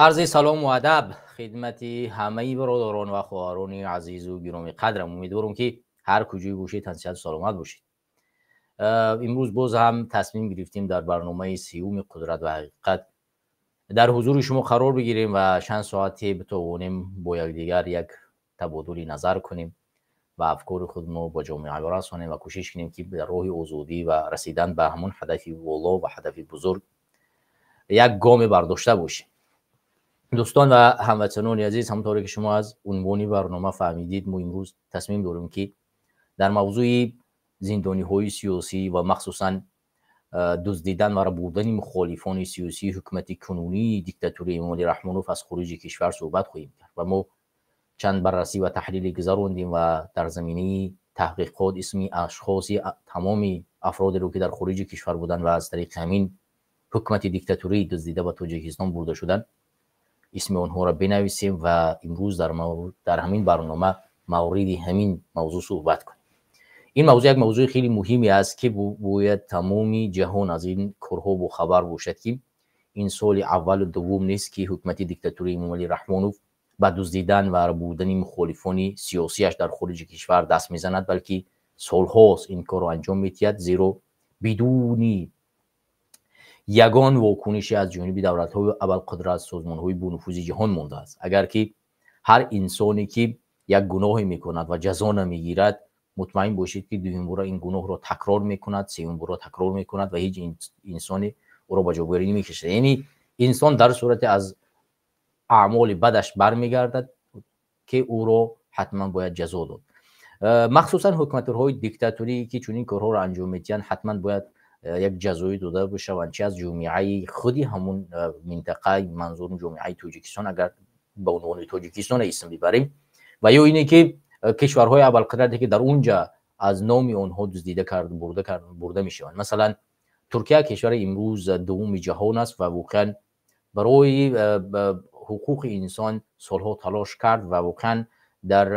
عرض سلام و ادب خدمت همه برادران و خواهران عزیز و گرامی قدرم. امیدوارم که هر کجای باشید تنصیحت سلامت باشید. امروز باز هم تصمیم گرفتیم در برنامه سیوم قدرت و حقیقت در حضور شما قرار بگیریم و چند ساعتی بتوانیم با یکدیگر یک تبادل نظر کنیم و افکار خودمون با جامعه برسانیم و کوشش کنیم که در راه آزادی و رسیدن به همون هدف والا و هدف بزرگ یک گام برداشته باشیم. دوستان و هموطنان عزیز، همونطوری که شما از عنوان برنامه فهمیدید، ما امروز تصمیم داریم که در موضوع زندانی‌های سیاسی و مخصوصاً دزدیدن و بردن مخالفان سیاسی حکومت کنونی دیکتاتوری امامعلی رحمانوف از خارج کشور صحبت خواهیم کرد و ما چند بررسی و تحلیل گذراندیم و در زمینه تحقیقات اسم اشخاصی تمام افرادی رو که در خارج کشور بودن و از طریق همین حکومت دیکتاتوری دزدیده و تاجیکستان برده شدن اسم اونها را بنویسیم و امروز در همین برنامه مورد همین موضوع صحبت کنیم. این موضوع یک موضوع خیلی مهمی است که باید تمامی جهان از این کارها با خبر باشد که این سال اول و دوم نیست که حکومت دیکتاتوری امامعلی رحمانوف به دزدیدن و بردن مخالفان سیاسیش در خارج کشور دست میزند، بلکه سالهاست این کار را انجام میدهد، زیرا بدون یگان واکنشی از جانب دولت‌های ابرقدرت سازمان‌های بانفوذ جهان مانده است. اگر که هر انسانی که یک گناه میکند و جزا نمیگیرد، مطمئن باشید که دومین بار این گناه را تکرار میکند، سومین بار تکرار میکند و هیچ انسانی او را به جابری نمیکشد. یعنی انسان در صورت از اعمال بدش برمیگردد که او را حتما باید جزا داد. مخصوصا حکومت‌های دیکتاتوری که چنین کارها را انجام میدهند حتما باید یک جزایی داده بشوند، چه از جامعه خودی همون منطقه، منظور جامعه تاجیکستان اگر به عنوان تاجیکستان اسم ببریم، و یا اینه که کشورهای ابرقدرتی که در اونجا از نام آنها دزدیده برده میشوند. مثلا ترکیه کشور امروز دوم جهان است و واقعا برای حقوق انسان سالها تلاش کرد و واقعا در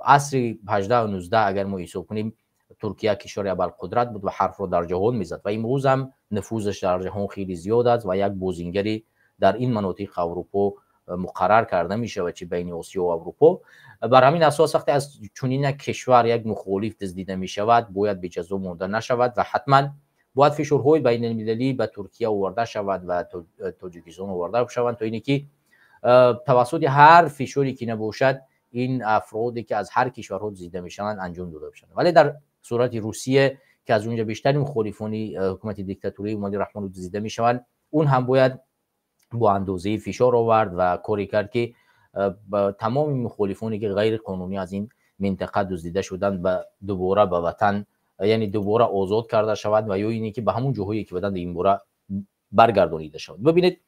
عصر 18 و 19 اگر ما حساب کنیم ترکیه کشور ابرقدرت بود و حرف را در جهان میزد و امروز هم نفوذش در جهان خیلی زیاد است و یک بازیگری در این مناطق اروپا مقرر کرده میشه و چه بین آسیا و اروپا. بر همین اساس وقتی از چنین کشور یک مخالف دزدیده می شود باید به جزا مانده نشود و حتما باید فشارهای بین المللی به ترکیه آورده شود و تاجیکستان آورده شوند تا اینکه که توسط هر فشاری که نباشد این افرادی که از هر کشورها دزدیده میشوند انجام داده بشن. ولی در صورت روسیه که از اونجا بیشتر مخالفان حکومت دیکتاتوری امامعلی رحمانوف دزدیده میشوند، اون هم باید با اندازه فشار آورد و کاری کرد که تمام مخالفانی که غیر قانونی از این منطقه دزدیده شدند به دوباره به وطن، یعنی دوباره آزاد کرده شود و یا اینی که به همون جاهایی که بودند این باره برگردانیده شود. ببینید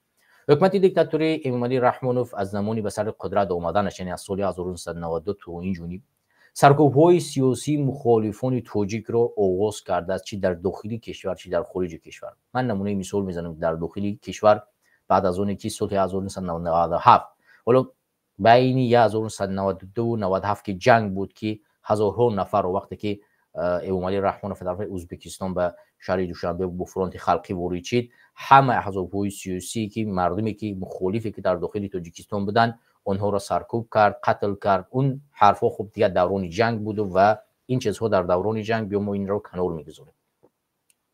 حکومت دیکتاتوری امامعلی رحمانوف از زمانی به سر قدرت آمدنش، یعنی از سال 1992 تا این جونی سرکوب‌های سیاسی مخالفان تاجیک را آغاز کرده است، چی در داخل کشور چی در خارج کشور. من نمونه مثال میزنم. در داخل کشور بعد از اون که سال 1997 حالا بین 1992 و 97 که جنگ بود که هزارها نفر وقتی که امامعلی رحمانوف در ازبکستان به شهر دوشنبه با فرانت خلقی وارد شد، همه احزاب‌های سیاسی که مردمی که مخالفی که در داخل تاجیکستان بودن اونها را سرکوب کرد، قتل کرد. اون حرفا خب دیگه دوران جنگ بود و این چیزها در دوران جنگ بیا ما این رو کنار میگذاریم.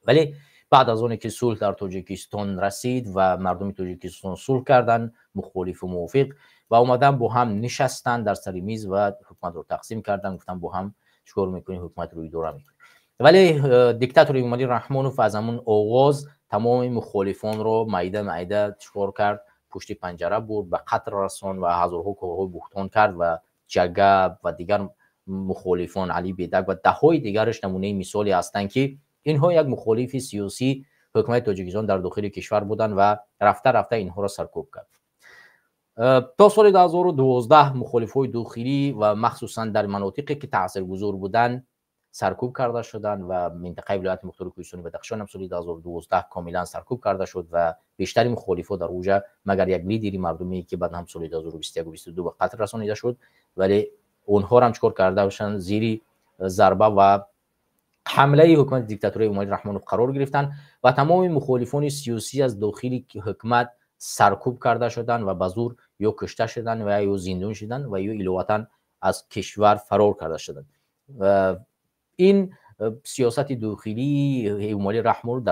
ولی بعد از اون که صلح در تاجیکستان رسید و مردم تاجیکستان صلح کردن، مخالف و موافق، و اومدن با هم نشستن در سر میز و حکومت رو تقسیم کردن، گفتن با هم چیکار میکنیم، حکومت رو اداره میکنیم. ولی دیکتاتور امامعلی رحمانوف از همون آغاز تمام مخالفان رو میده چیکار کرد، پشت پنجره برد، به قتل رساند و هزارها کارهای بهتان کرد و جگب و دیگر مخالفان، علی بیدک و دههای دیگرش نمونه مثالی هستند که اینها یک مخالف سیاسی حکومت تاجیکستان در داخل کشور بودند و رفته رفته اینها را سرکوب کرد. تا سال 2012 مخالفای داخلی و مخصوصا در مناطقی که تاثیرگذار بودند سرکوب کرده شدند و منطقه ولایت مختار کوهستانی بدخشان هم سال 2012 کاملا سرکوب کرده شد و بیشتر مخالفا در اونجا مگر یک لیدری مردمی که بعد هم سال 2021 و 2022 به قتل رسانیده شد، ولی اونها هم چیکار کرده باشن، زیر ضربه و حمله حکومت دیکتاتوری امامعلی رحمانوف قرار گرفتن و تمام مخالفان سیاسی از داخل حکومت سرکوب کرده شدن و به زور یا کشته شدن و یا زندان شدن و یا الوطن از کشور فرار کرده شدن. این سیاست داخلی امالی رحمان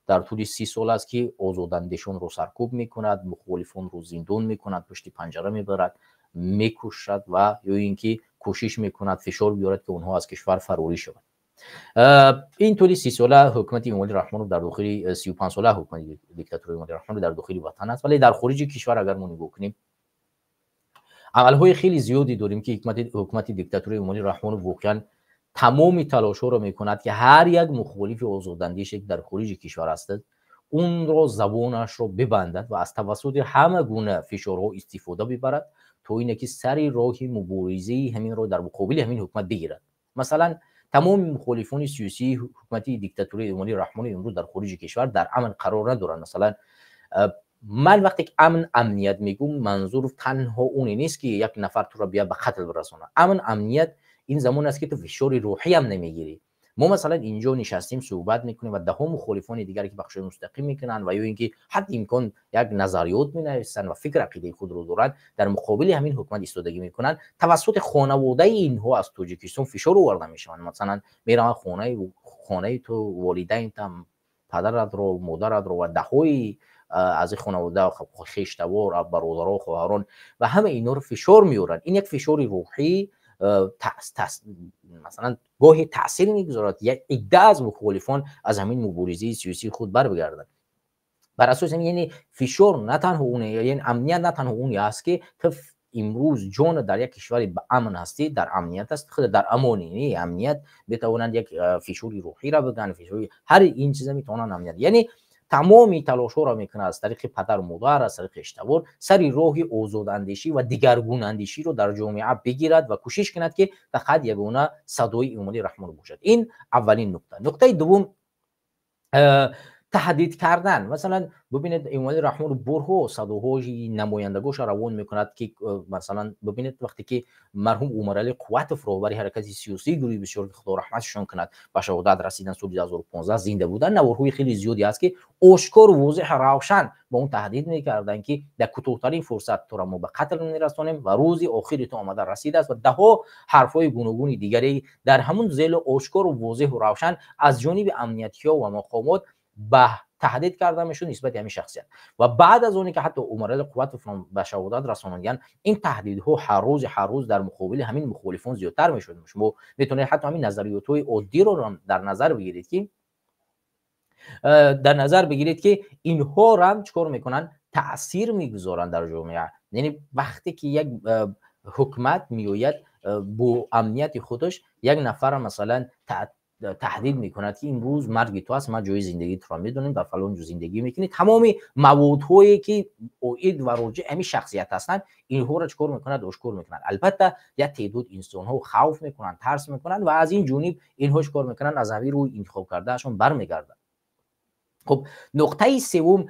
در طول 30 سال است که آزاداندهشان رو سرکوب میکند، مخالفان رو زندان میکند، پشت پنجره میبرد، میکشد و یا اینکه کوشش میکند فشار بیارد که اونها از کشور فراری شوند. این طولی 30 ساله حکومت امالی رحمان در داخل 35 ساله حکومت دیکتاتوری امالی رحمان در داخل وطن است، ولی در خارج کشور اگر ما نگاه کنیم عملهای خیلی زیادی داریم که حکومت دیکتاتوری امالی رحمان واقعا تمام تلاش‌ها را میکند که هر یک مخالف آزاداندیش که در خارج کشور است اون را زبانش را ببندد و از توسط همه گونه فشارها استفاده ببرد تا اینکه سری راه مبارزه همین را در مقابل همین حکومت بگیرد. مثلا تمام مخالفان سیاسی حکومت دیکتاتوری امالی رحمان امروز در خارج کشور در امن قرار ندارند. مثلا من وقتی که امنیت میگم منظور تنها اون نیست که یک نفر تو را بیا به قتل برسونه. امنیت این زمان است که تو فشار روحی هم نمیگیری. ما مثلا اینجا نشستیم صحبت میکنیم و ده ها مخالفان دیگری که بخش مستقیم میکنن و یا اینکه حتی امکان یک نظریات مینویسن و فکر عقیده خود رو دارن در مقابل همین حکومت ایستادگی میکنن، توسط خانواده اینها از تاجیکستان فشار آورده میشن. مثلا میرن خانه تو، والدین تام، پدرت رو، مادرت رو و دههای از خانواده خیشتوار، برادرها، خواهران و همه اینا رو فشار میارن. این یک فشار روحی مثلا گاهی تاثیر میگذارد یک عده از مخالفان از همین مبارزه سیاسی خود بر بگردند. بر اساس یعنی فشار نه تنها اونه، یعنی امنیت نه تنها اونی است که تو امروز جان در یک کشور به امن هستی، در امنیت است، خود در امانی. امنیت بتوانند یک فشاری روحی را بدن، فشاری هر این چیزا میتونن امنیت، یعنی تمامی تلاش ها را میکنه از طریق پدر و مادر، از طریق اشتبار سری راه آزاداندیشی و دیگرگون اندیشی رو در جامعه بگیرد و کوشش کند که فقط یگانه صدای امالی رحمان باشد. این اولین نکته. نکته دوم تهدید کردن. مثلا ببینید امالی رحمان برها صداهای نمایندگاش روان میکند که مثلا ببینید وقتی که مرحوم عمر علی قوتوف رهبر حرکت سیاسی گروه بسیار خدا رحمتشون کند به شهادت رسیدن سال 2015 زنده بودن، نوارهای خیلی زیادی است که آشکار و واضح روشن با اون تهدید میکردن که در کوتاه‌ترین فرصت تو را ما به قتل میرسانیم و روزی آخری تو آمده رسیده است و ده ها حرفای گوناگون دیگری در همون ذیل آشکار و واضح و روشن از جانب امنیتی‌ها و مقامات به تهدید کرده میشد نسبت همین شخصیت. و بعد از اونی که حتی عمر علی قوتوف به شهادت رساندن، این تهدیدها هر روز در مقابل همین مخالفان زیادتر میشد. شما میتونید حتی همین نظریات‌های عادی رو در نظر بگیرید که اینها را چیکار میکنن؟ تاثیر میگذارن در جامعه. یعنی وقتی که یک حکومت میآید با امنیت خودش یک نفر مثلا تهدید میکند که امروز مرگ تو است، ما جای زندگی تو را میدونیم، در فلان جو زندگی میکنی، تمام موادهایی که اوید و راجع همین شخصیت هستند اینها را چیکار میکند؟ آشکار میکنند. البته یک تعداد انسان ها خوف میکنند، ترس میکنند و از این جانب اینها چیکار میکنند؟ از همین روی انتخاب کردهشون برمیگردند. خب نقطه سوم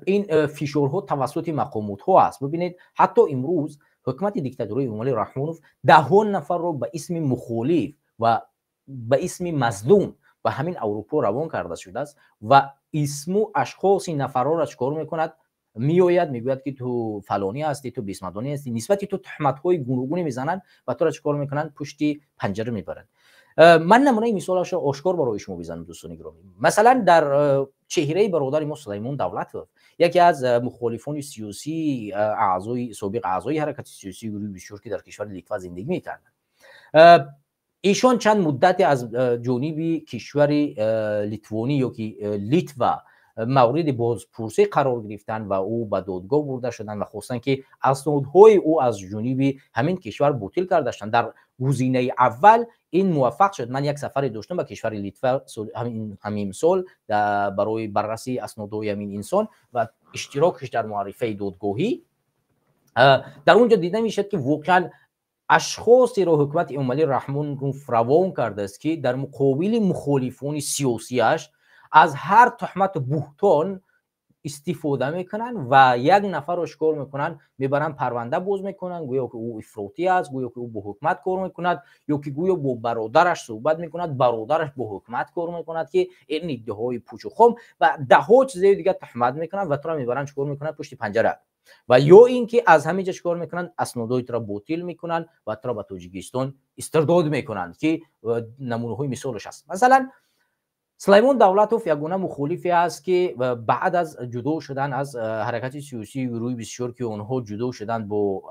این فشارها توسط مقامات ها است. ببینید حتی امروز حکومت دیکتاتوری امالی رحمانوف ده ها نفر رو به اسم مخالف و به اسم مظلوم و همین اروپا روان کرده شده است و اسم و اشخاص این نفرها را چیکار میکند؟ میآید میگوید که تو فلانی هستی، تو بیسمدانی هستی، نسبت تو تهمت های گوناگونی میزنند و تو را چیکار میکنند؟ پشت پنجره میبرند. من نمونه مثالش را آشکار برای شما بزنم دوستان گرامی. مثلا در چهره برادر ما سلیمان دولتوف، یکی از مخالفان سیاسی، سابق اعضای حرکت سیاسی گروه بسیار که در کشور لیتوا زندگی میکردند، ایشان چند مدت از جانب کشور لیتوانی یا که لیتوا مورد بازپرسی قرار گرفتن و او به دادگاه برده شدن و خواستن که اسنادهای او از جانب همین کشور باطل کرده شدن. در گزینه اول این موفق شد. من یک سفر داشتم به کشور لیتوا همین سال برای بررسی اسنادهای همین انسان و اشتراکش در معرفه دادگاهی. در اونجا دیده میشد که واقعا اشخاصی را حکومت امالی رحمان روان کرده است که در مقابل مخالفان سیاسیش از هر تهمت بهتان استفاده میکنن و یک نفر رو چیکار میکنن، میبرن پرونده باز میکنن، گویا که او افراطی است، گویا که او با حکومت کار میکند، یا که گویا با برادرش صحبت میکند، برادرش با حکومت کار میکند که این ادعاهای پوچ و خم و ده ها چیز دیگه تهمت میکنن و تو را میبرن چیکار میکنن پشت پنجره. و یا اینکه از همه جا چیکار میکنن، اسنادای تو را باطل میکنن و تو را به تاجیکستان استرداد میکنن که نمونه های مثالش هست. مثلا سلیمان دولتوف یگونه مخالفی است که بعد از جدا شدن از حرکت سیاسی گروه 24 که اونها جدا شدن با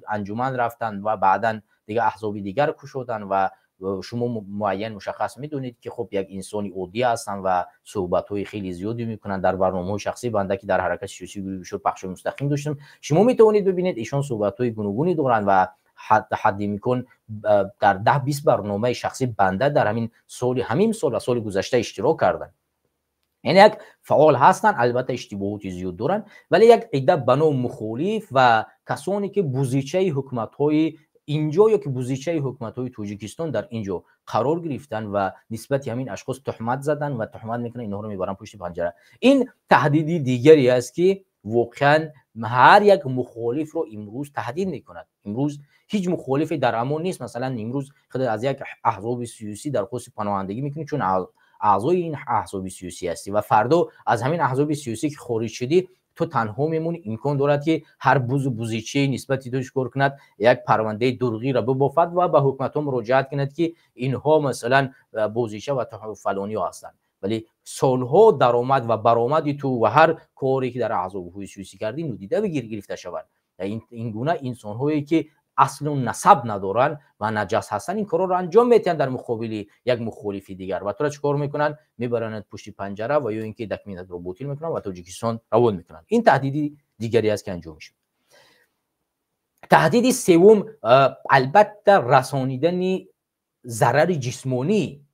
انجمن رفتن و بعدا دیگه احزاب دیگر کشودن و شما معین مشخص میدونید که خب یک انسانی عادی هستن و صحبت‌های خیلی زیادی میکنن. در برنامه‌های شخصی بنده که در حرکت سیاسی گروه 24 پخش مستقیم داشتم، شما میتونید ببینید ایشون صحبت‌های گوناگونی دارن و حد میکن در 10-20 برنامه شخصی بنده در همین سال و سال گذشته اشتراک کردن. یعنی یک فعال هستن، البته اشتباهات زیاد دارن، ولی یک عده بنو مخالف و کسانی که بوزیچه حکومت‌های اینجا یا که بوزیچه حکومت‌های تاجیکستان در اینجا قرار گرفتن و نسبت همین اشخاص تهمت زدن و تهمت میکنن، اینها رو میبرن پشت پنجره. این تهدیدی دیگری است که واقعا هر یک مخالف رو امروز تهدید میکند. امروز هیچ مخالفی در امان نیست. مثلا امروز خود از یک احزاب سیاسی درخواست پناهندگی میکنی چون اعضای این احزاب سیاسی هستی و فردا از همین احزاب سیاسی که خارج شدی تو تنها میمونی. امکان دارد که هر بوزیچه نسبتی تو کار کند، یک پرونده دروغی را ببافد و به حکومت ها مراجعت کند که اینها مثلا بوزیچه و فلانی هستند. ولی سالها درآمد و برآمد تو و هر کاری که در احزاب سیاسی کردی نادیده گرفته شود. این گونه انسان هایی که اصل و نسب ندارن و نجس هستن این کارا رو انجام میتن در مقابل یک مخالف دیگر و تو را چیکار میکنن؟ میبرند پشت پنجره و یا اینکه دکمینت رو باطل میکنن و تاجیکستان روان میکنن. این تهدیدی دیگری است که انجام میشه. تهدید سوم البته رسانیدن ضرر جسمانی.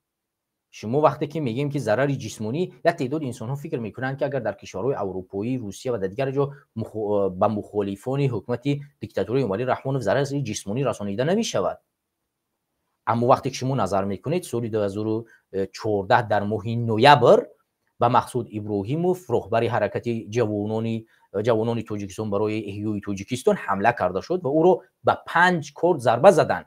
شما وقتی که میگیم که ضرر جسمانی، یک تعداد انسان ها فکر میکنن که اگر در کشورهای اروپایی، روسیه و دیگر جا به مخالفان حکومت دیکتاتوری عمری رحمانوف ضرر جسمانی رسانیده نمیشود. اما وقتی که شما نظر میکنید سال 2014 در ماه نوامبر به مقصود ابراهیموف رهبر حرکت جوانان تاجیکستان برای احیای تاجیکستان حمله کرده شد و او رو به 5 کرد ضربه زدن.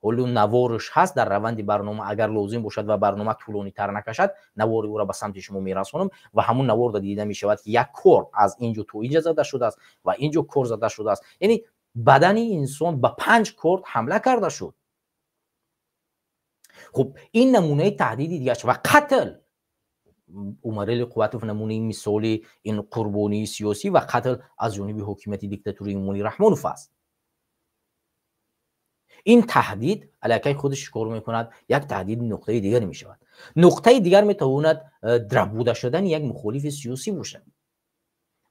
حالا نوارش هست در روند برنامه، اگر لازم باشد و برنامه طولانی تر نکشد نوار او را به سمت شما میرسونم و همون نوار دیده می شود که یک کور از اینجا تو اینجا زده شده است و اینجا کور زده شده است. یعنی بدن انسان به 5 کرد حمله کرده شد. خب این نمونه تهدیدی دیگه و قتل عمر قوتوف نمونه مثالی این قربانی سیاسی و قتل از جانب حکومت دیکتاتوری عمری رحمانوف است. این تهدید علیه خودش کار میکند یک تهدید نقطه دیگر می شود. نقطه دیگر میتواند دربوده شدن یک مخالف سیاسی باشد.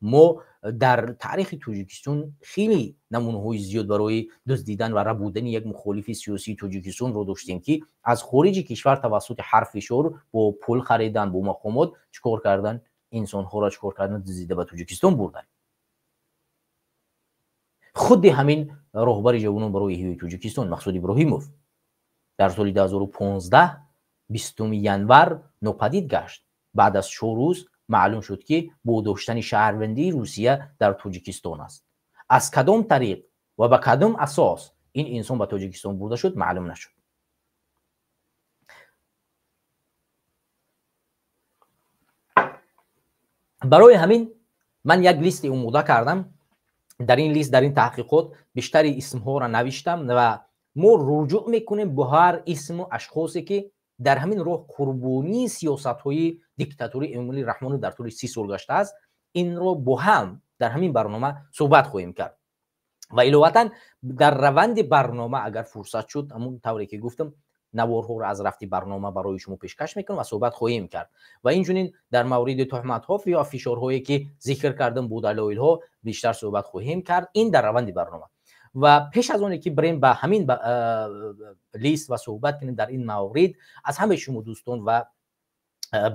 ما در تاریخ تاجیکستان خیلی نمونه های زیاد برای دزدیدن و ربودن یک مخالف سیاسی تاجیکستان رو داشتیم که از خارج کشور توسط حرف فشار با پول خریدن، با مقامات چیکار کردن، انسان ها را چیکار کردن، دزدیده به تاجیکستان بردن. خود همین رهبر جوانان برای احیای تاجیکستان مقصود ابراهیموف در سال 2015 20 ینور ناپدید گشت. بعد از 4 روز معلوم شد که با داشتن شهروندی روسیه در تاجیکستان است. از کدام طریق و به کدام اساس این انسان به تاجیکستان برده شد معلوم نشد. برای همین من یک لیست آماده کردم. در این لیست، در این تحقیقات بیشتر اسم ها را نوشتم و ما رجوع میکنیم به هر اسم و اشخاصی که در همین راه قربانی سیاست های دیکتاتوری عمری رحمانوف در طول 30 سال گشته است. این رو با هم در همین برنامه صحبت خواهیم کرد و علاوه در روند برنامه اگر فرصت شد همون طوری که گفتم نوارها رو از رفتی برنامه برای شما پیشکش میکنم و صحبت خواهیم کرد و اینجوری در مورد تهمت ها یا فشارهایی که ذکر کردم با دلایل ها بیشتر صحبت خواهیم کرد. این در روند برنامه و پیش از اون که بریم به همین لیست و صحبت کنیم در این مورد، از همه شما دوستان و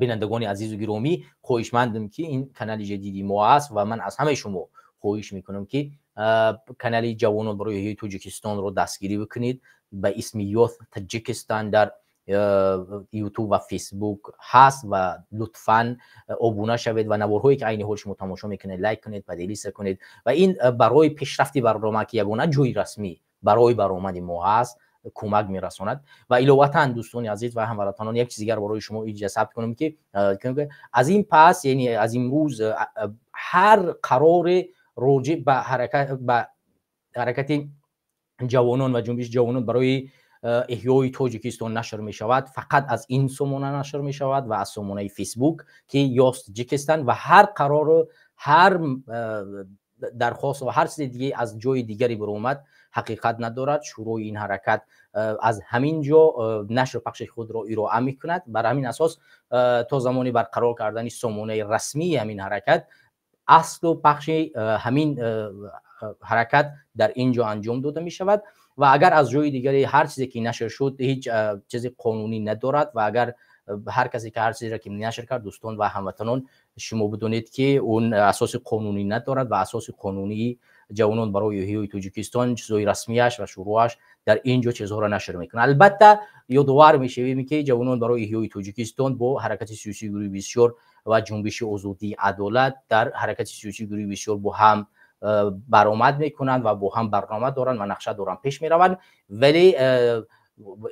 بینندگان عزیز و گرامی خواهشمندم که این کانال جدیدی ما است و من از همه شما خواهش میکنم که کانال جوانان برای احیای تاجیکستان رو دستگیری بکنید به اسم یوث تاجیکستان در یوتیوب و فیسبوک هست و لطفاً ابونه شوید و نوارهایی که عین حال شما تماشا میکنید لایک کنید و دیلیت کنید و این برای پیشرفت برنامه که یگانه جوی رسمی برای برآمد ما هست کمک میرساند. و علاوه دوستان عزیز و هموطنان یک چیز دیگر برای شما اینجا ثبت کنم که از این پس یعنی از این روز هر قرار راجع به حرکت جوانان و جنبش جوانان برای احیای تاجیکستان نشر می شود فقط از این سامانه نشر می شود و از سامانه فیسبوک که یاست تاجیکستان و هر قرار هر درخواست و هر چیز دیگه از جای دیگری برآمد حقیقت ندارد. شروع این حرکت از همین جا نشر پخش خود را ارائه میکند. بر همین اساس تا زمانی برقرار کردن سامانه رسمی همین حرکت اصل و پخش همین حرکت در اینجا انجام داده می شود و اگر از جای دیگری هر چیزی که نشر شد هیچ چیز قانونی ندارد و اگر هر کسی که هر چیزی را که نشر کرد دوستان و هموطنان شما بدونید که اون اساس قانونی ندارد و اساس قانونی جوانان برای احیای تاجیکستان چیزای رسمیش و شروعش در اینجا چیزها را نشر میکنه. البته یادآور میشویم که جوانان برای احیای تاجیکستان با حرکت سیاسی گروه 24 و جنبش آزادی عدالت در حرکت سیاسی گروه 24 با هم برآمد میکنند و با هم برنامه دارند و نقشه دارند پیش میروند، ولی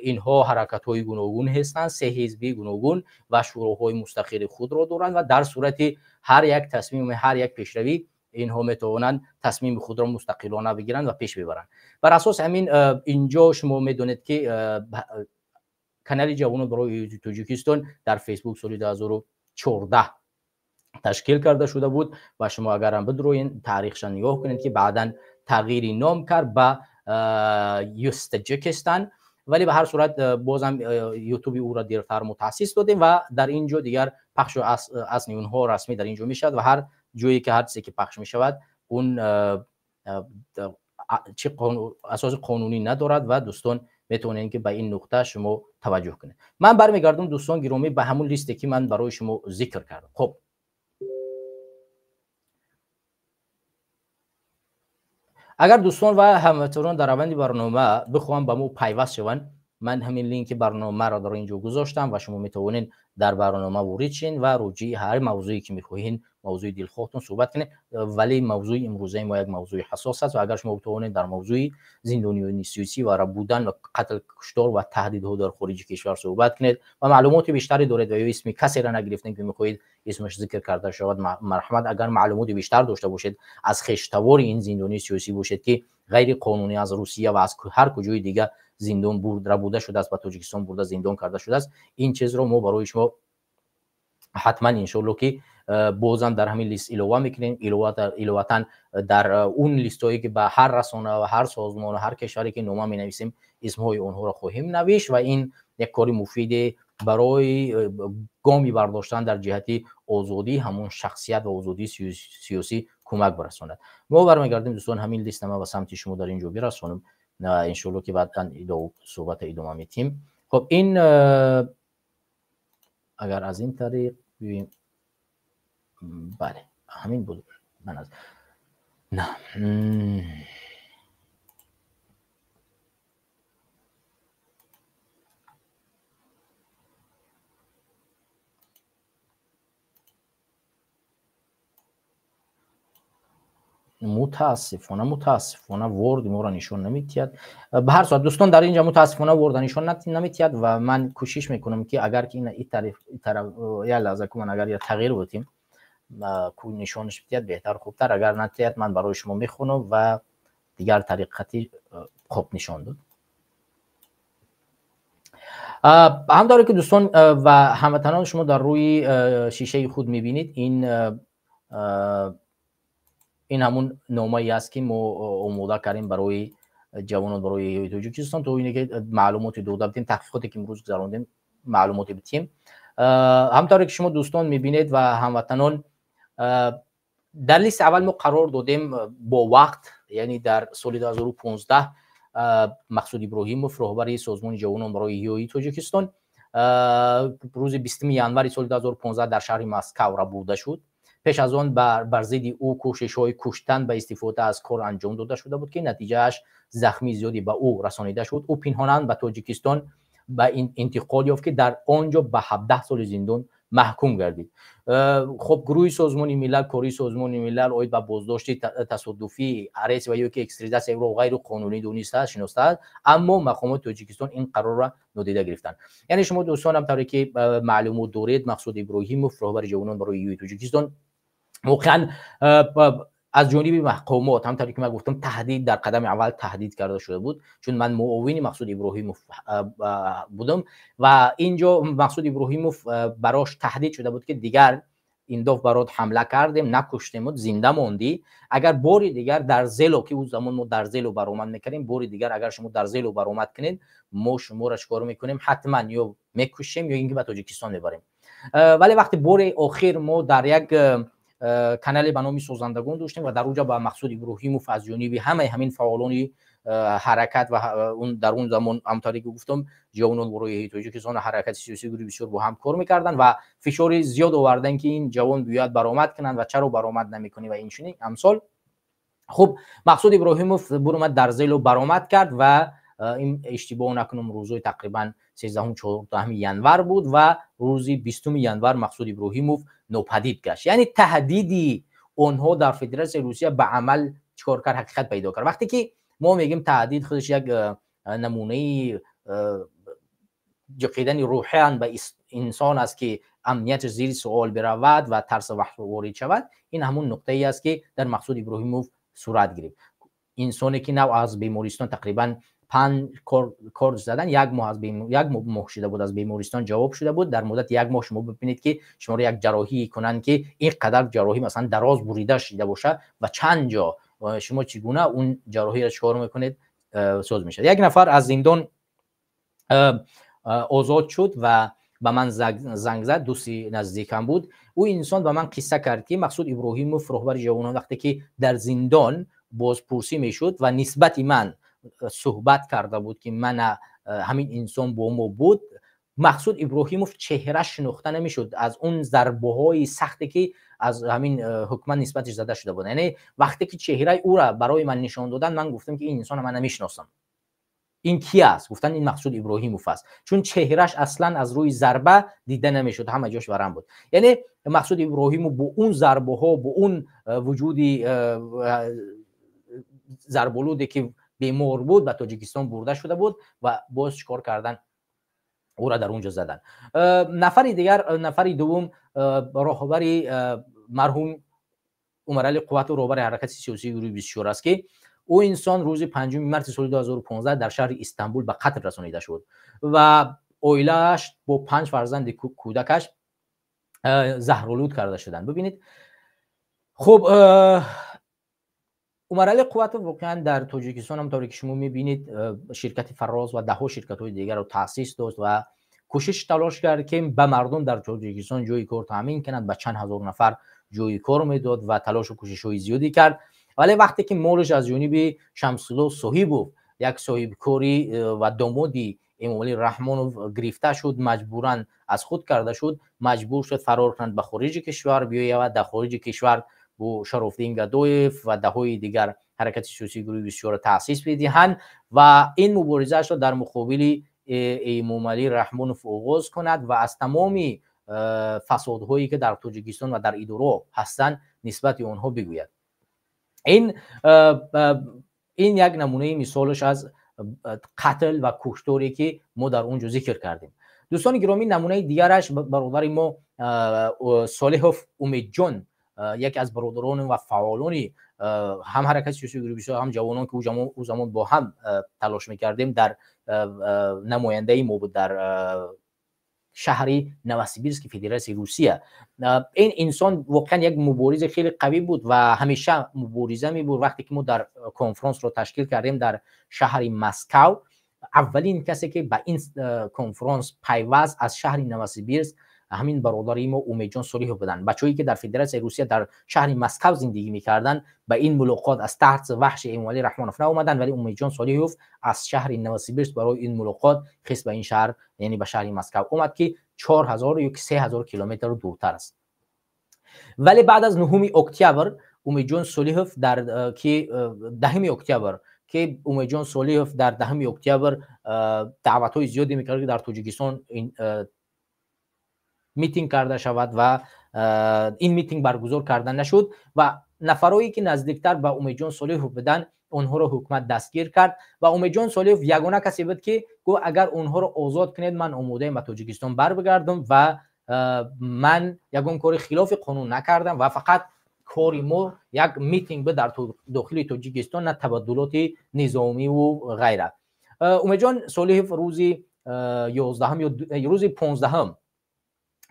اینها حرکت های گوناگون هستند، سه حزبی گوناگون و شوراهای مستقل خود را دارند و در صورت هر یک تصمیم هر یک پیشروی اینها میتوانند تصمیم خود را مستقلانه بگیرند و پیش ببرند. بر اساس همین اینجا شما میدونید که کانال جوانان برای تاجیکستان در فیسبوک سال 2014 تشکیل کرده شده بود و شما اگر هم بدروین تاریخش نگاه کنید که بعداً تغییری نام کرد به یوست تاجیکستان، ولی به هر صورت بازم یوتیوب او را دیرتر متأسس دادیم و در اینجا دیگر پخش و اصل اونها رسمی در اینجا میشد و هر جایی که هر چیزی که پخش میشود اون چه اساس قانونی ندارد و دوستان میتونید که به این نقطه شما توجه کنید. من برمیگردم دوستان گرامی به همون لیستی که من برای شما ذکر کردم. خب اگر دوستان و هموطنان در روند برنامه بخواهم به ما پیوست شوند، من همین لینک برنامه را در اینجا گذاشتم و شما میتونید در برنامه وارد شین و راجع هر موضوعی که میخواهید موضوع دلخواهتون صحبت کنید، ولی موضوع امروزه ما یک موضوع حساس است و اگر شما بتوانید در موضوع زندانیان سیاسی و را بودن و قتل کشتار و تهدیدها در خارج کشور صحبت کنید و معلومات بیشتری دارید و یا اسم کسی را نگرفتین که میخواهید اسمش ذکر کرده شود، مرحمت اگر معلومات بیشتر داشته باشید از خشتوار این زندانی سیاسی باشید که غیر قانونی از روسیه و از هر کجای دیگه زندان بوده شده است و تاجیکستان برده زندان کرده شده است، این چیز رو ما برای شما حتما ان شاء الله که بازم در همین لیست الوه میکنیم. الواتن در اون لیستایی که به هر رسانه و هر سازمان و هر کشوری که نامه می نویسیم اسمهای اونها را خواهیم نوشت و این یک کاری مفید برای گامی برداشتن در جهت آزادی همون شخصیت و آزادی سیاسی کمک برساند. ما برمیگردیم دوستان همین لیست ما و سمت شما در اینجا برسونم ان شاء الله که بعدا صحبت ادامه میتیم. خب این اگر از این طریق ببینیم بله همین بود. من از نه متاسفانه ورد ما را نشون نمیتید. به هر صورت دوستان در اینجا متاسفانه ورد نشون نمیتید و من کوشش میکنم که اگر که این طرف یا لحظه که من اگر یا تغییر بودیم کوی نشونش بتید بهتر خوبتر، اگر نتید من برای شما میخونم و دیگر طریقتی خوب نشون داد. همونطوری که دوستان و هموطنان شما در روی شیشه خود میبینید این همون نامه‌ای است که ما آماده کردیم برای جوانان برای تاجیکستان تو اینه که معلوماتی داده بودیم، تحقیقاتی که امروز گذروندیم معلوماتی بدیم. همونطوری که شما دوستان میبینید و هموطنان در لیست اول ما قرار دادیم با وقت، یعنی در سال 2015 مقصود ابراهیموف رهبر سازمان جوانان برای احیای تاجیکستان روز 20 ژانویه سال 2015 در شهر مسکو را بوده شد. پیش از آن بر ضد او کوشش‌های کشتن به استفاده از کار انجام داده شده بود که نتیجهش زخمی زیادی به او رسانیده شد. او پنهاناً به تاجیکستان به این انتقال یافت که در آنجا به 17 سال زندان محکوم گردید. خب گروه سازمان ملل، کاری سازمان ملل اوید به بازداشت تصادفی، ارست و یا که اکسترادیسیون و غیر قانونی دونسته شناخته است، اما مقامات تاجیکستان این قرار را نادیده گرفتند. یعنی شما دوستان هم طوری که معلومات دارید مقصود ابراهیموف رهبر جوانان برای یوی تاجیکستان واقعا از جانب محکومات همونطوری که من گفتم تهدید در قدم اول تهدید کرده شده بود، چون من معاون مقصود ابراهیموف بودم و اینجا مقصود ابراهیموف براش تهدید شده بود که دیگر این دفعه برات حمله کردیم نکشتیم زنده موندی، اگر باری دیگر در زلو که اون زمان ما در زلو برآمد میکنیم، باری دیگر اگر شما در زلو برآمد کنید ما شما را چیکار میکنیم، حتما یا میکشیم یا اینکه به تاجیکستان میبریم. ولی وقتی باری آخر ما در یک کانال به نام سازندگان داشتیم و در اونجا با مقصود ابراهیموف از جانب همین فعالان حرکت و اون در اون زمان همونطوری که گفتم جوانان گروه تاجیکستان حرکت سیاسی گروه بسیار با هم کار میکردن و فشار زیاد آوردن که این جوان بیاد برآمد کنند و چرا برآمد نمیکنی و این چنین امثال. خب مقصود ابراهیموف برآمد در زیلو برآمد کرد و این اشتباه نکنم روزای تقریبا 13 14 ینور بود و روزی 20 ینور مقصود ابراهیموف ناپدید گشت. یعنی تهدیدی اونها در فدراسیون روسیه به عمل چیکار کرد، حقیقت پیدا کرد. وقتی که ما میگیم تهدید خودش یک نمونه جقیدن روحیان به انسان است که امنیت زیر سوال برود و ترس وحش وارد شود، این همون نقطه ای است که در مقصود ابراهیموف صورت گرفت. انسانی که نو از بیمارستان تقریبا 5 کار زدن، یک ماه شده بود از بیمارستان جواب شده بود. در مدت یک ماه شما ببینید که شما یک جراحی کنند که این قدر جراحی مثلا دراز بریده شده باشه و چند جا شما چگونه اون جراحی را چیکار میکنید ساز میشه. یک نفر از زندان آزاد شد و به من زنگ زد، دوستی نزدیکم بود. او انسان به من قصه کرد که مقصود ابراهیموف رهبر جوانان وقتی که در زندان بازپرسی میشد و نسبت من صحبت کرده بود که من همین انسان با ما بود، مقصود ابراهیموف چهره شناخته نمیشد از اون ضربه های سختی که از همین حکومت نسبتش زده شده بود. یعنی وقتی که چهره او را برای من نشان دادن، من گفتم که این انسان من نمیشناسم، این کی است؟ گفتن این مقصود ابراهیموف است، چون چهرهش اصلا از روی ضربه دیده نمیشد، همه جاش ورم بود. یعنی مقصود ابراهیموف با اون ضربه ها، با اون وجودی ضربالودی که بیمار بود به تاجیکستان برده شده بود و باز چیکار کردن؟ او را در اونجا زدن. نفر دوم راهبر مرحوم عمرعلی قوت و راهبر حرکت سیاسی گروه 24 است که او انسان روز 5 مارس سال 2015 در شهر استانبول به قتل رسانیده شد و اویلش با 5 فرزند کودکش زهرآلود کرده شدند. ببینید خب عمرعلی قوت واقعا در تاجیکستان هم طوری که شما میبینید شرکت فراز و ده ها شرکت های دیگر رو تأسیس داشت و کوشش تلاش کرد که به مردم در تاجیکستان جای کار تامین کنند، به چند هزار نفر جای کار میداد و تلاش و کوشش های زیادی کرد. ولی وقتی که مالش از جانب شمسالله صاحبوف، یک صاحب کاری و دامادی امامعلی رحمانوف گرفته شد، مجبوراً از خود کرده شد، مجبور شد فرار کند به خارج کشور بیاید و در خارج کشور با شرافالدین گدایف و دههای دیگر حرکت سیاسی گروه 24 تأسیس بدهند و این مبارزه‌اش را در مقابل امامعلی رحمانوف آغاز کند و از تمام فسادهایی که در تاجیکستان و در اداره هستند نسبت آنها بگوید. این یک نمونه مثالش از قتل و کشتاری که ما در اونجا ذکر کردیم. دوستان گرامی، نمونه دیگرش برادر ما صالحوف امیدجان، یکی از برادران و فعالان هم حرکت سیاسی گروه 24 هم جوانان که او زمان با هم تلاش میکردیم در نماینده ما بود در شهر نوسیبیرسک فدراسیون روسیه. این انسان واقعا یک مبارز خیلی قوی بود و همیشه مبارزه می بود. وقتی که ما در کنفرانس رو تشکیل کردیم در شهر مسکو، اولین کسی که به این کنفرانس پیوست از شهر نوسیبیرسک همین برادر ما امیدجان صالحوف بودن. بچه‌ای که در فدراسیون روسیه در شهر مسکو زندگی می‌کردند به این ملاقات از تحت وحش امامعلی رحمانوف اومدن، ولی امیدجان صالحوف از شهر نوسیبیرسک برای این ملاقات خص به این شهر، یعنی به شهر مسکو اومد که 4000 یا 3000 کیلومتر دورتر است. ولی بعد از 9 اکتبر امیدجان صلیحов در که 10 اکتبر که امیدجان صلیحov در 10 اکتبر دعوت‌های زیادی می‌کرد که در تاجیکستان میتینگ کرده شود و این میتینگ برگزار کردن نشد و نفرایی که نزدیکتر به امیدجان صلیحov بودن اونها رو حکومت دستگیر کرد و امیدجان صلیحov یگانه کسی بود که گفت اگر اونها رو آزاد کنید من آماده ام به تاجیکستان بر بگردم و من یگان کاری خلاف قانون نکردم و فقط کاری ما یک میتینگ بود در داخل تاجیکستان، نه تبادلات نظامی و غیره. امیدجان صلیحov روز 11 یا روز 15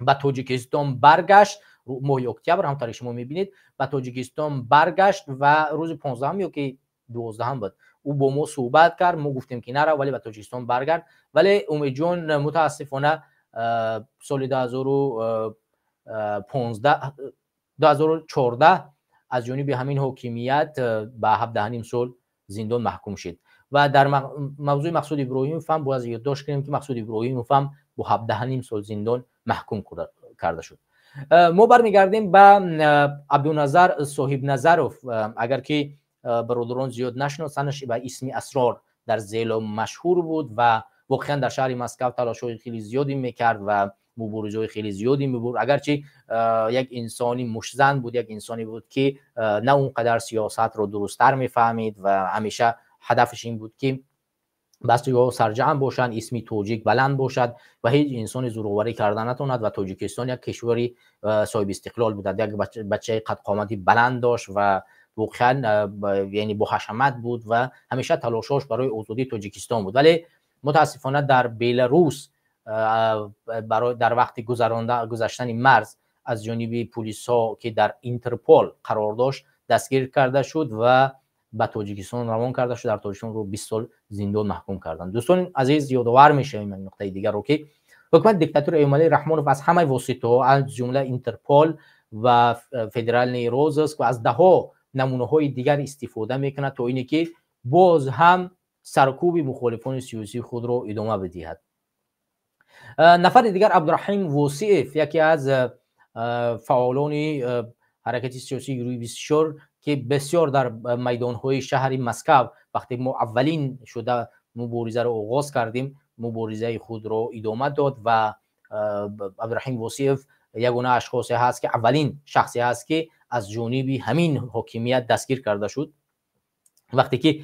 به تاجیکستان برگشت، ماه اکتبر همونطور شما میبینید به تاجیکستان برگشت و روز 15 یا که 12 بود او با ما صحبت کرد. ما گفتیم که نرو ولی به تاجیکستان برگرد، ولی امیدجان متاسفانه سال 2014 از جانب همین حاکمیت به 17.5 سال زندان محکوم شد و در موضوع مقصود ابراهیموف هم باید یادداشت کنیم که مقصود ابراهیموف هم با 17.5 سال زندان محکوم کرده شد. ما برمیگردیم به عبدالنظر صاحب نظروف. اگر که برادران زیاد نشناسنش، به اسم اسرار در زیلا مشهور بود و واقعا در شهر مسکو تلاش‌های خیلی زیادی میکرد و مبارزه‌های خیلی زیادی میبرد. اگرچه یک انسانی مشزن بود، یک انسانی بود که نه اونقدر سیاست رو درست‌تر میفهمید و همیشه هدفش این بود که بستگی‌ها سرجم باشند، اسمی تاجیک بلند باشد و هیچ انسانی زورآوری کردن نتواند و تاجیکستان یک کشوری صاحب استقلال بود، یک بچه قد قامتی بلند داشت و واقعا یعنی با حشمت بود و همیشه تلاشش برای آزادی تاجیکستان بود. ولی متاسفانه در بلاروس در وقت گذشتن مرز از جانب پلیس‌ها که در اینترپول قرار داشت دستگیر کرده شد و به تاجیکستان روان کرده شد. در تاجیکستان رو 20 سال زندان محکوم کردند. دوستان عزیز، یادآور میشیم این نقطه دیگر رو که حکومت دیکتاتور ایوب رحمانوف از همه واسطه‌ها از جمله اینترپول و فدرال نیروز و از ده‌ها نمونه‌های دیگر استفاده میکنه تا اینی که باز هم سرکوب مخالفان سیاسی خود رو ادامه بدهد. نفر دیگر عبدالرحیم واسیف، یکی از فعالان حرکت سیاسی گروه 24 که بسیار در میدان‌های شهر مسکو وقتی ما اولین شده مبارزه رو آغاز کردیم مبارزه خود رو ادامه داد و عبدالرحیم واسیف یگانه اشخاصی هست که اولین شخصی هست که از جانب همین حاکمیت دستگیر کرده شد. وقتی که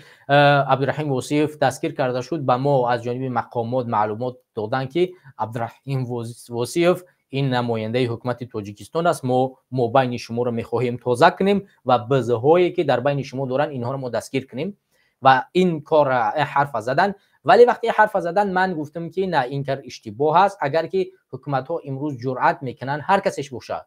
عبدالرحیم واسیف دستگیر کرده شد به ما از جانب مقامات معلومات دادن که عبدالرحیم واسیف این نماینده حکومت تاجیکستان است، ما بین شما رو میخواهیم تازه کنیم و بزهایی که در بین شما دارن اینها رو ما دستگیر کنیم و این کار حرف زدن. ولی وقتی حرف زدن من گفتم که نه، این کار اشتباه است. اگر که حکومت ها امروز جرأت میکنن هر کسش باشه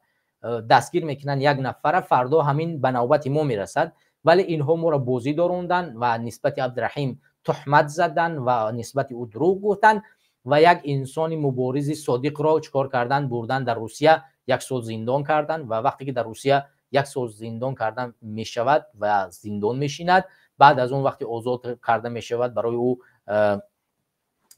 دستگیر میکنن یک نفر، فردا همین به نوبت ما میرسد. ولی اینها ما را بازی داروندن و نسبت عبدالرحیم تهمت زدن و نسبت او دروغ گفتن و یک انسان مبارز صادق را چکار کردن؟ بردن در روسیه 1 سال زندان کردن و وقتی که در روسیه 1 سال زندان کردن میشود و زندان میشیند، بعد از اون وقتی آزاد کرده میشود برای او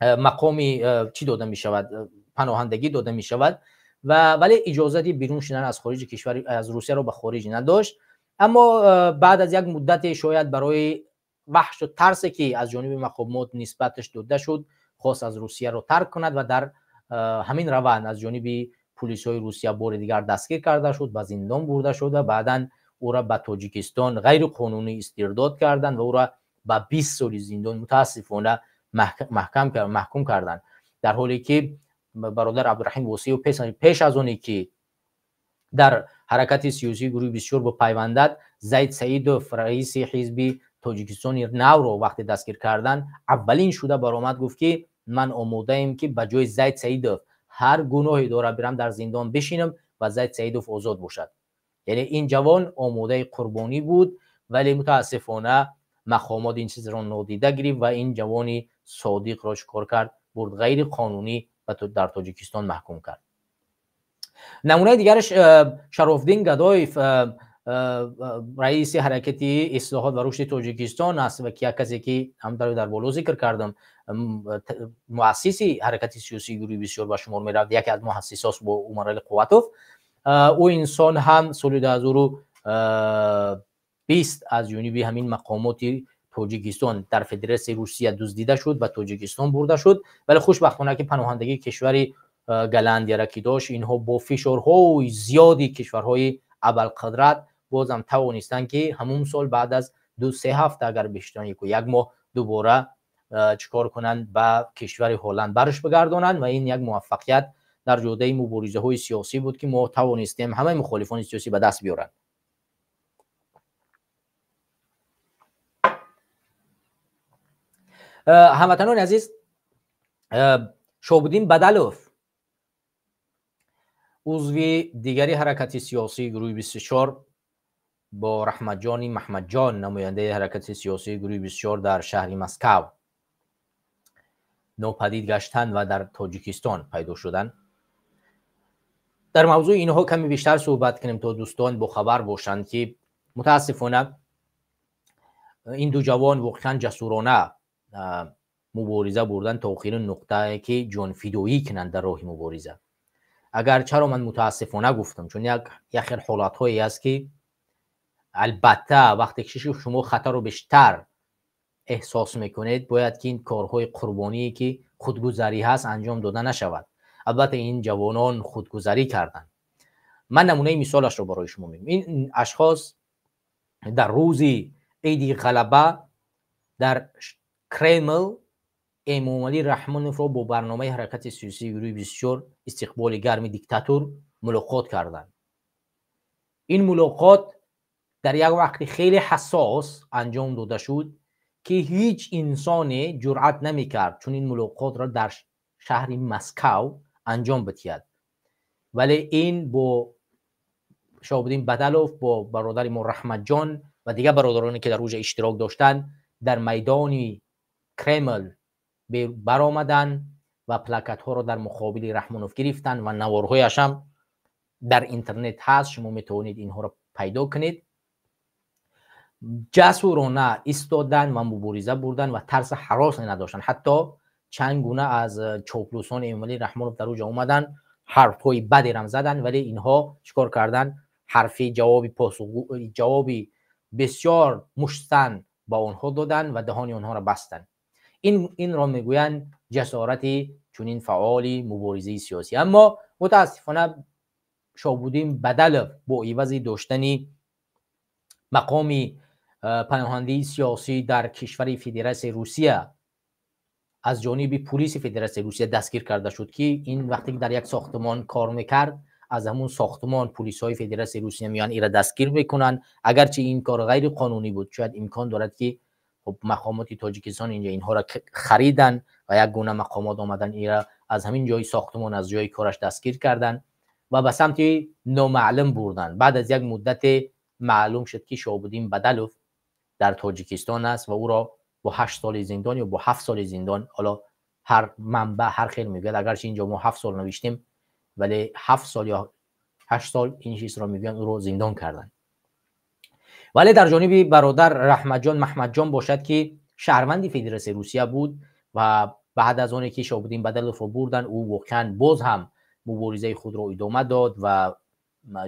مقامی چی داده میشود؟ پناهندگی داده میشود ولی اجازه بیرون شدن از خارج کشور از روسیه رو به خارج نداشت. اما بعد از یک مدت شاید برای وحش و ترسی که از جانب مقامات نسبتش داده شد خواست از روسیه رو ترک کند و در همین روند از جانب پلیس‌های روسیه بار دیگر دستگیر کرده شد، به زندان برده شد و بعداً او را به تاجیکستان غیر قانونی استرداد کردند و او را به 20 سال زندان متاسفانه محکوم کردند. در حالی که برادر عبدالرحیم واسیف پیش از اونی که در حرکت سیاسی گروه 24 با پیوندد، زید سعیدوف رئیس حزب تاجیکستان نو رو وقتی دستگیر کردن اولین شده برآمد گفت که من آماده ایم که به جای زید سعیدوف هر گناهی داره برم در زندان بشینم و زید سعیدوف آزاد باشد. یعنی این جوان آماده قربانی بود ولی متاسفانه مقامات این چیز را نادیده گرفت و این جوانی صادق را چکار کرد؟ برد غیر قانونی و در تاجیکستان محکوم کرد. نمونه دیگرش شرافالدین گدایف رئیس حرکت اصلاحات و رشد تاجیکستان است و کسی که همونطور در بالا ذکر کردم مؤسسی حرکت سیاسی گروه 24 به شمار میرفت، یکی از مؤسساش با عمر قواتوف. او انسان هم سال 20 از جانب همین مقامات تاجیکستان در فدراسیون روسیه دزدیده شد و تاجیکستان برده شد. ولی خوشبختانه که پناهندگی کشوری گلندی را که داشت، اینها با فشارهای زیادی کشورهای ابوالقدرت بازم توانستند که همون سال بعد از 2-3 هفته اگر بیشتر یک ماه دوباره چیکار کنند به کشور هلند برش بگردانند و این یک موفقیت در جوده مبارزه های سیاسی بود که ما توانستیم همه مخالفان سیاسی به دست بیارند. هموطنان عزیز، شهاب‌الدین بدلوف عضو دیگری حرکت سیاسی گروه 24 با رحمت جان محمد جان نماینده حرکت سیاسی گروه 24 در شهر مسکو ناپدید گشتند و در تاجیکستان پیدا شدند. در موضوع اینها کمی بیشتر صحبت کنیم تا دوستان با خبر باشند که متاسفانه این دو جوان واقعا جسورانه مبارزه بردن تا آخرین نقطه که جان فدایی کنند در راه مبارزه. اگر چرا من متاسفانه گفتم، چون یک خیلی حالات هایی است که البته وقتی که شما خطر رو بیشتر احساس میکنید باید که این کارهای قربانی که خودگذری هست انجام داده نشود. البته این جوانان خودگذری کردند. من نمونه مثالش رو برای شما میگم. این اشخاص در روز عید غلبه در کرمل امام علی رحمانوف را با برنامه حرکت سیاسی گروه 24 استقبال گرم دیکتاتور ملاقات کردند. این ملاقات در یک وقت خیلی حساس انجام داده شد که هیچ انسانی جرأت نمیکرد چون این ملاقات را در شهر مسکو انجام بدهد. ولی این با شهاب‌الدین بدلوف با برادر ما رحمت جان و دیگر برادرانی که در اوج اشتراک داشتند در میدان کرمل برآمدن و پلاکت ها را در مقابل رحمانوف گرفتند و نوارهایش هم در اینترنت هست، شما میتونید اینها را پیدا کنید. جسورانه ایستادن و مبارزه بردن و ترس هراس نداشتن. حتی چند گونه از چاپلوسان امام علی رحمانوف در اوج آمدن، حرفهای بدی رم زدن، ولی اینها چیکار کردن؟ حرفی جوابی بسیار مشتن با آنها دادن و دهان آنها را بستن. این را میگویند جسارت چنین فعالی مبارزه سیاسی. اما متاسفانه شهاب‌الدین بدلوف با عوض داشتن مقامی پناهنده سیاسی در کشور فدراسیون روسیه از جانب پلیس فدراسیون روسیه دستگیر کرده شد که این وقتی که در یک ساختمان کار میکرد از همون ساختمان پلیس های فدراسیون روسیه میان ایرا دستگیر میکنن. اگرچه این کار غیر قانونی بود، شاید امکان دارد که خب مقامات تاجیکستان اینجا اینها را خریدن و یک گونه مقامات آمدن ایرا از همین جای ساختمان از جای کارش دستگیر کردن و به سمت نامعلوم بردن. بعد از یک مدت معلوم شد که شهاب‌الدین بدلوف در تاجیکستان است و او را با 8 سال زندان یا با 7 سال زندان، حالا هر منبع هر خیلی میگه، اگرچه اینجا ما 7 سال نوشتیم ولی 7 سال یا 8 سال این چیز را میگن، او را زندان کردن. ولی در جانب برادر رحمت جان محمد جان باشد که شهروند فدراسیون روسیه بود و بعد از اون که شهاب‌الدین بدلوف رو بردن او واقعا باز هم مبارزه خود را ادامه داد و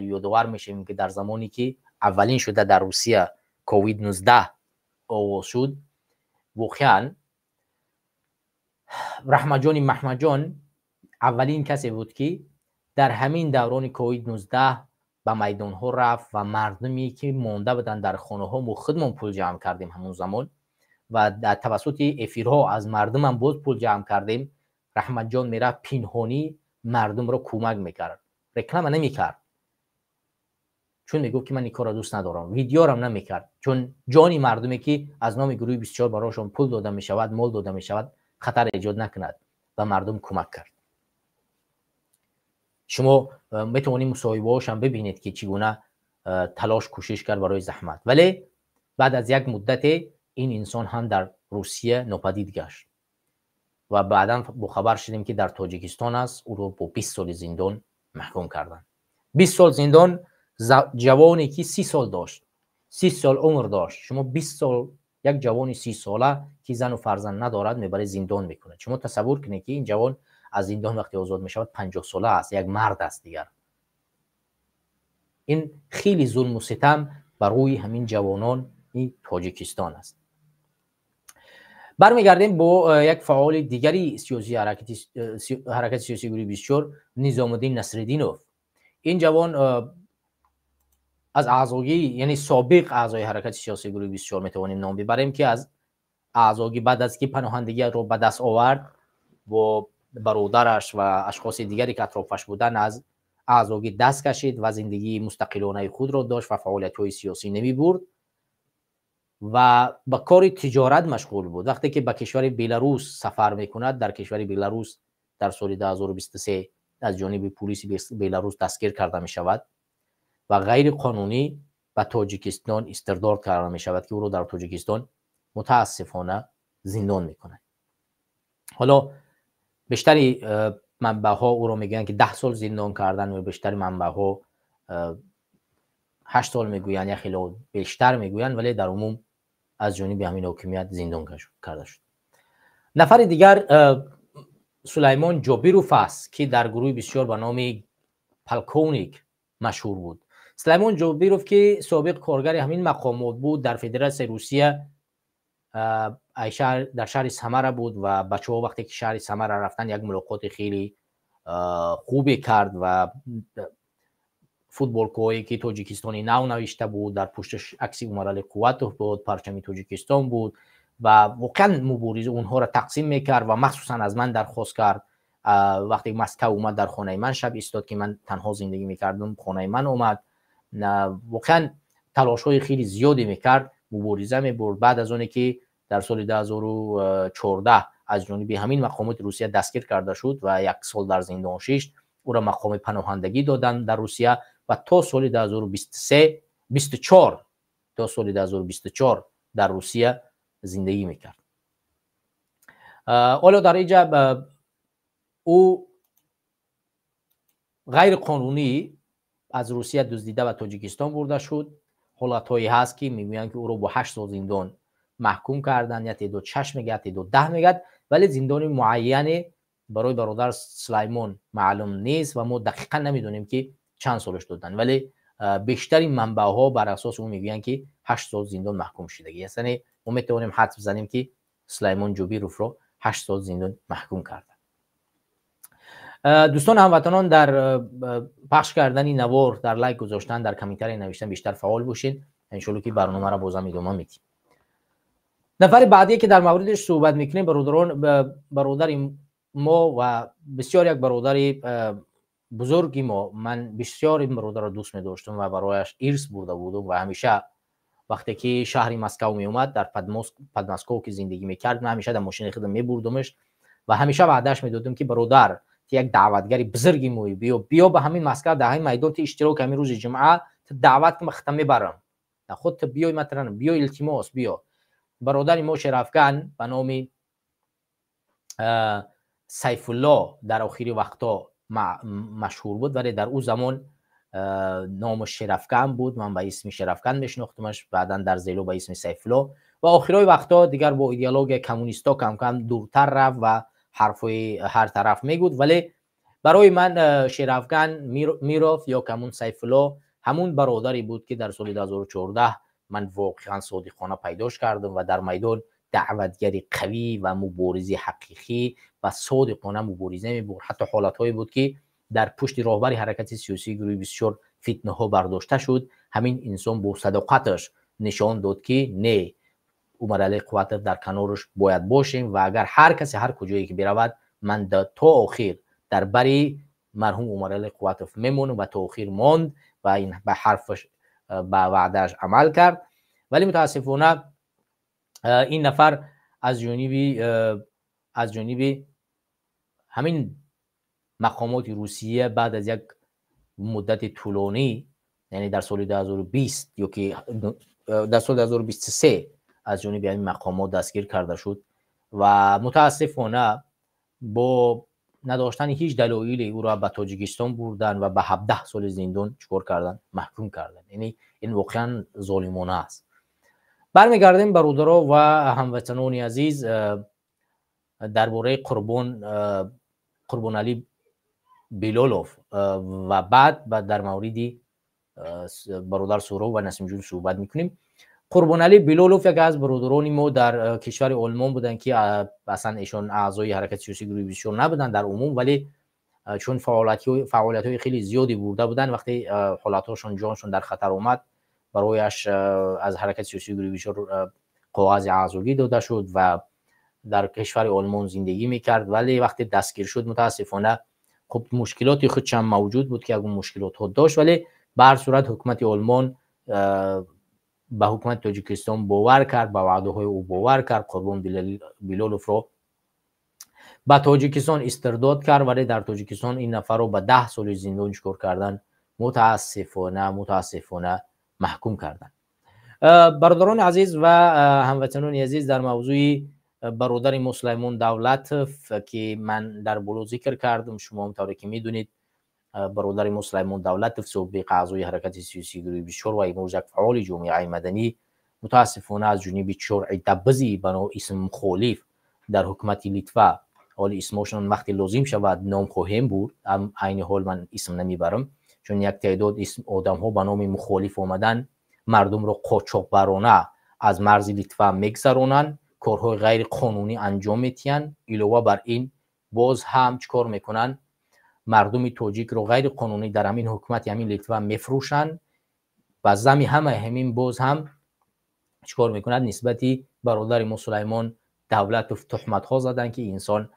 یادآور میشیم که در زمانی که اولین شده در روسیه کووید 19 آغاز شد، واقعا رحمت جان محمد جان اولین کسی بود که در همین دوران کووید 19 به میدان ها رفت و مردمی که مانده بودن در خانه ها ما خودمون پول جمع کردیم همون زمان و در توسط افیرها از مردم هم باز پول جمع کردیم. رحمت جان میره پنهانی مردم رو کمک میکرد، رکلام نمیکرد چون میگفت که من این کار را دوست ندارم، ویدیو هم نمیکرد چون جانی مردمی که از نام گروه 24 براشون پول داده میشود، مال داده میشود، خطر ایجاد نکند و مردم کمک کرد. شما میتونید مصاحبه‌هاش هم ببینید که چگونه تلاش کوشش کرد برای زحمت. ولی بعد از یک مدت این انسان هم در روسیه ناپدید گشت و بعدا با خبر شدیم که در تاجیکستان است. او رو با 20 سال زندان محکوم کردن. 20 سال زندان. جوانی که 30 سال داشت، 30 سال عمر داشت، شما 20 سال یک جوانی 30 ساله که زن و فرزند ندارد میبره زندان میکنه. شما تصور کنید که این جوان از زندان وقتی آزاد میشود 50 ساله است، یک مرد است دیگر. این خیلی ظلم و ستم بر روی همین جوانان این تاجیکستان است. برمیگردیم با یک فعال دیگری سیاسی حرکت سیاسی گروه 24 نظام الدین نصرالدینوف. این جوان از اعضایی، یعنی سابق اعضای حرکت سیاسی گروه 24 میتوانیم نام ببریم که از اعضایی بعد از که پناهندگی را به دست آورد با برادرش و اشخاص دیگری که اطرافش بودن از اعضایی دست کشید و زندگی مستقلانه خود را داشت و فعالیت‌های سیاسی نمی برد و با کار تجارت مشغول بود. وقتی که به کشور بلاروس سفر میکند، در کشور بلاروس در سال 2023 از جانب پلیس بلاروس دستگیر کرده می شود و غیر قانونی به تاجیکستان استرداد کرده می شود که او را در تاجیکستان متاسفانه زندان میکنه. حالا بیشتری منبع ها او را میگن که 10 سال زندان کردن و بیشتری منبع ها 8 سال میگوین یا خیلی بیشتر میگوین، ولی در عموم از جانب همین حاکمیت زندان کرده شد. نفر دیگر سلیمان جابیروف است که در گروه 24 به نام پلکونیک مشهور بود. سلیمان جابیروف که سابق کارگر همین مقامات بود، در فدراسیون روسیه در شهر سمر بود و بچه‌ها وقتی که شهر سمر رفتن یک ملاقات خیلی خوبی کرد و فوتبالکویی که تاجیکستانی نو نوشته بود، در پشتش عکس عمرال قوت بود، پرچم تاجیکستان بود و واقعا مبارزه اونها را تقسیم میکرد و مخصوصا از من درخواست کرد وقتی مسکو اومد در خانه من شب ایستاد که من تنها زندگی میکردم، خانه من اومد، واقعا تلاش های خیلی زیادی میکرد، مبارزه میبرد. بعد از اونی که در سال 2014 از جانب همین مقامات روسیه دستگیر کرده شد و 1 سال در زندان شش، او را مقام پناهندگی دادن در روسیه و تا سال 2024 در روسیه زندگی میکرد. حالا در اینجا او غیر قانونی از روسیه دزدیده و تاجیکستان برده شد. حالتهایی هست که میگویند که او رو با 8 سال زندان محکوم کردن، یا تعداد 6 میگه تعداد 10 میگه، ولی زندان معینی برای برادر سلیمان معلوم نیست و ما دقیقا نمیدونیم که چند سالش دادن، ولی بیشتری منبع ها بر اساس اون میگویند که 8 سال زندان محکوم شدگی. یعنی ما میتونیم حدس بزنیم که سلیمان جابیروف رو 8 سال زندان محکوم کردن. دوستان هموطنان، در پخش کردن نوار، در لایک گذاشتن، در کامنتاری نوشتن بیشتر فعال باشین، ان شاء الله که برنامه را بازم ادامه میدیم. نفر بعدی که در موردش صحبت میکنیم برادر ما و بسیار یک برادر بزرگی ما. من بسیار این برادر را دوست می‌داشتم و برایش ارث برده بودم و همیشه وقتی که شهر مسکو می اومد، در پدمسکو که زندگی میکرد، من همیشه در ماشین خودم میبردمش و همیشه وعدهش میدادم که برادر یک دعوتگری بزرگی موی بیا به همین مسکو، در همین میدان اشتراک همین روز جمعه دعوت که ختم میبرم، خودت بیای، مثلا بیا، التماس بیا. برادر ما شرفگن به نام سیف الله در آخری وقتا مشهور بود، ولی در او زمان نامش شرفگن بود، من به اسم شرفگن میشناختمش، بعدا در زیلو به اسم سیف الله و آخرای وقتا دیگر با ایدئولوژی کمونیستا کم کم دورتر رفت و حرفای هر طرف میگفت. ولی برای من شرفگن میرفت یا کمون سیف الله همون برادری بود که در سال 2014 من واقعا صادقانه پیداش کردم و در میدان دعوتگری قوی و مبارزه حقیقی و صادقانه مبارزه می‌برد. حتی حالت‌هایی بود که در پشت راهبر حرکت سیاسی گروه 24 فتنه ها برداشته شد. همین انسان با صداقتش نشان داد که نه، عمر علی قوت در کنارش باید باشیم و اگر هر کسی هر کجایی که برود، من تا آخر در بری مرحوم عمر علی قوت میمونم و تا آخر ماند و این به حرفش به وعدهش عمل کرد. ولی متاسفانه این نفر از جانب همین مقامات روسیه بعد از یک مدت طولانی، یعنی در سال 2020 یا که در سال 2023 از جانب این مقامات دستگیر کرده شد و متاسفانه با نداشتن هیچ دلایلی او را به تاجیکستان بردن و به 17 سال زندان چکار کردن؟ محکوم کردن. یعنی این واقعا ظالمانه است. برمیگردیم برادرها و هموطنان عزیز درباره قربان علی بلالوف و بعد در مورد برادر سهراب و نسیم جون صحبت میکنیم. قربان علی بلالوف یک از برادران ما در کشور آلمان بودن که اصلا ایشون اعضای حرکت سیاسی گروه 24 نبودن در عموم، ولی چون فعالیت‌های خیلی زیادی برده بودن، وقتی حالت‌هاشون جانشون در خطر اومد برایش از حرکت سیاسی گروه 24 کاغذ اعضایی داده شد و در کشور آلمان زندگی میکرد. ولی وقتی دستگیر شد متاسفانه خب مشکلاتی خودش هم موجود بود که اون مشکلات ها داشت، ولی به هر صورت حکومت آلمان به حکومت تاجیکستان باور کرد، به وعده های او باور کرد. قربان بلالوف رو به تاجیکستان استرداد کرد، ولی در تاجیکستان این نفر رو به 10 سال زندان چکار کردن، متاسفانه محکوم کردن. برادران عزیز و هموطنان عزیز، در موضوع برادر ما سلیمان دولتوف که من در بالا ذکر کردم، شما همونطوری که میدونید برادر ما سلیمان دولتوف سابق اعضای حرکت سیاسی گروه 24 و امروز یک فعال جامعه مدنی متاسفانه از جانب 4 عده بزی بنا اسم مخالف در حکومت لیتوا، حالا اسمشون وقتی لازم شود نام خواهیم بود، عین حال من اسم نمیبرم چون یک تعداد اسم آدم ها به نام مخالف آمدن مردم رو قاچاقبرانه از مرز لیتوا میگذرونن، کارهای غیر قانونی انجام میتین. علاوه بر این باز هم چیکار میکنن؟ مردم تاجیک رو غیر قانونی در همین حکومت همین لیتوا میفروشن. و زمی همین باز هم چیکار میکنن؟ نسبتی برادر ما سلیمان دولتوف تهمت ها زدن که انسان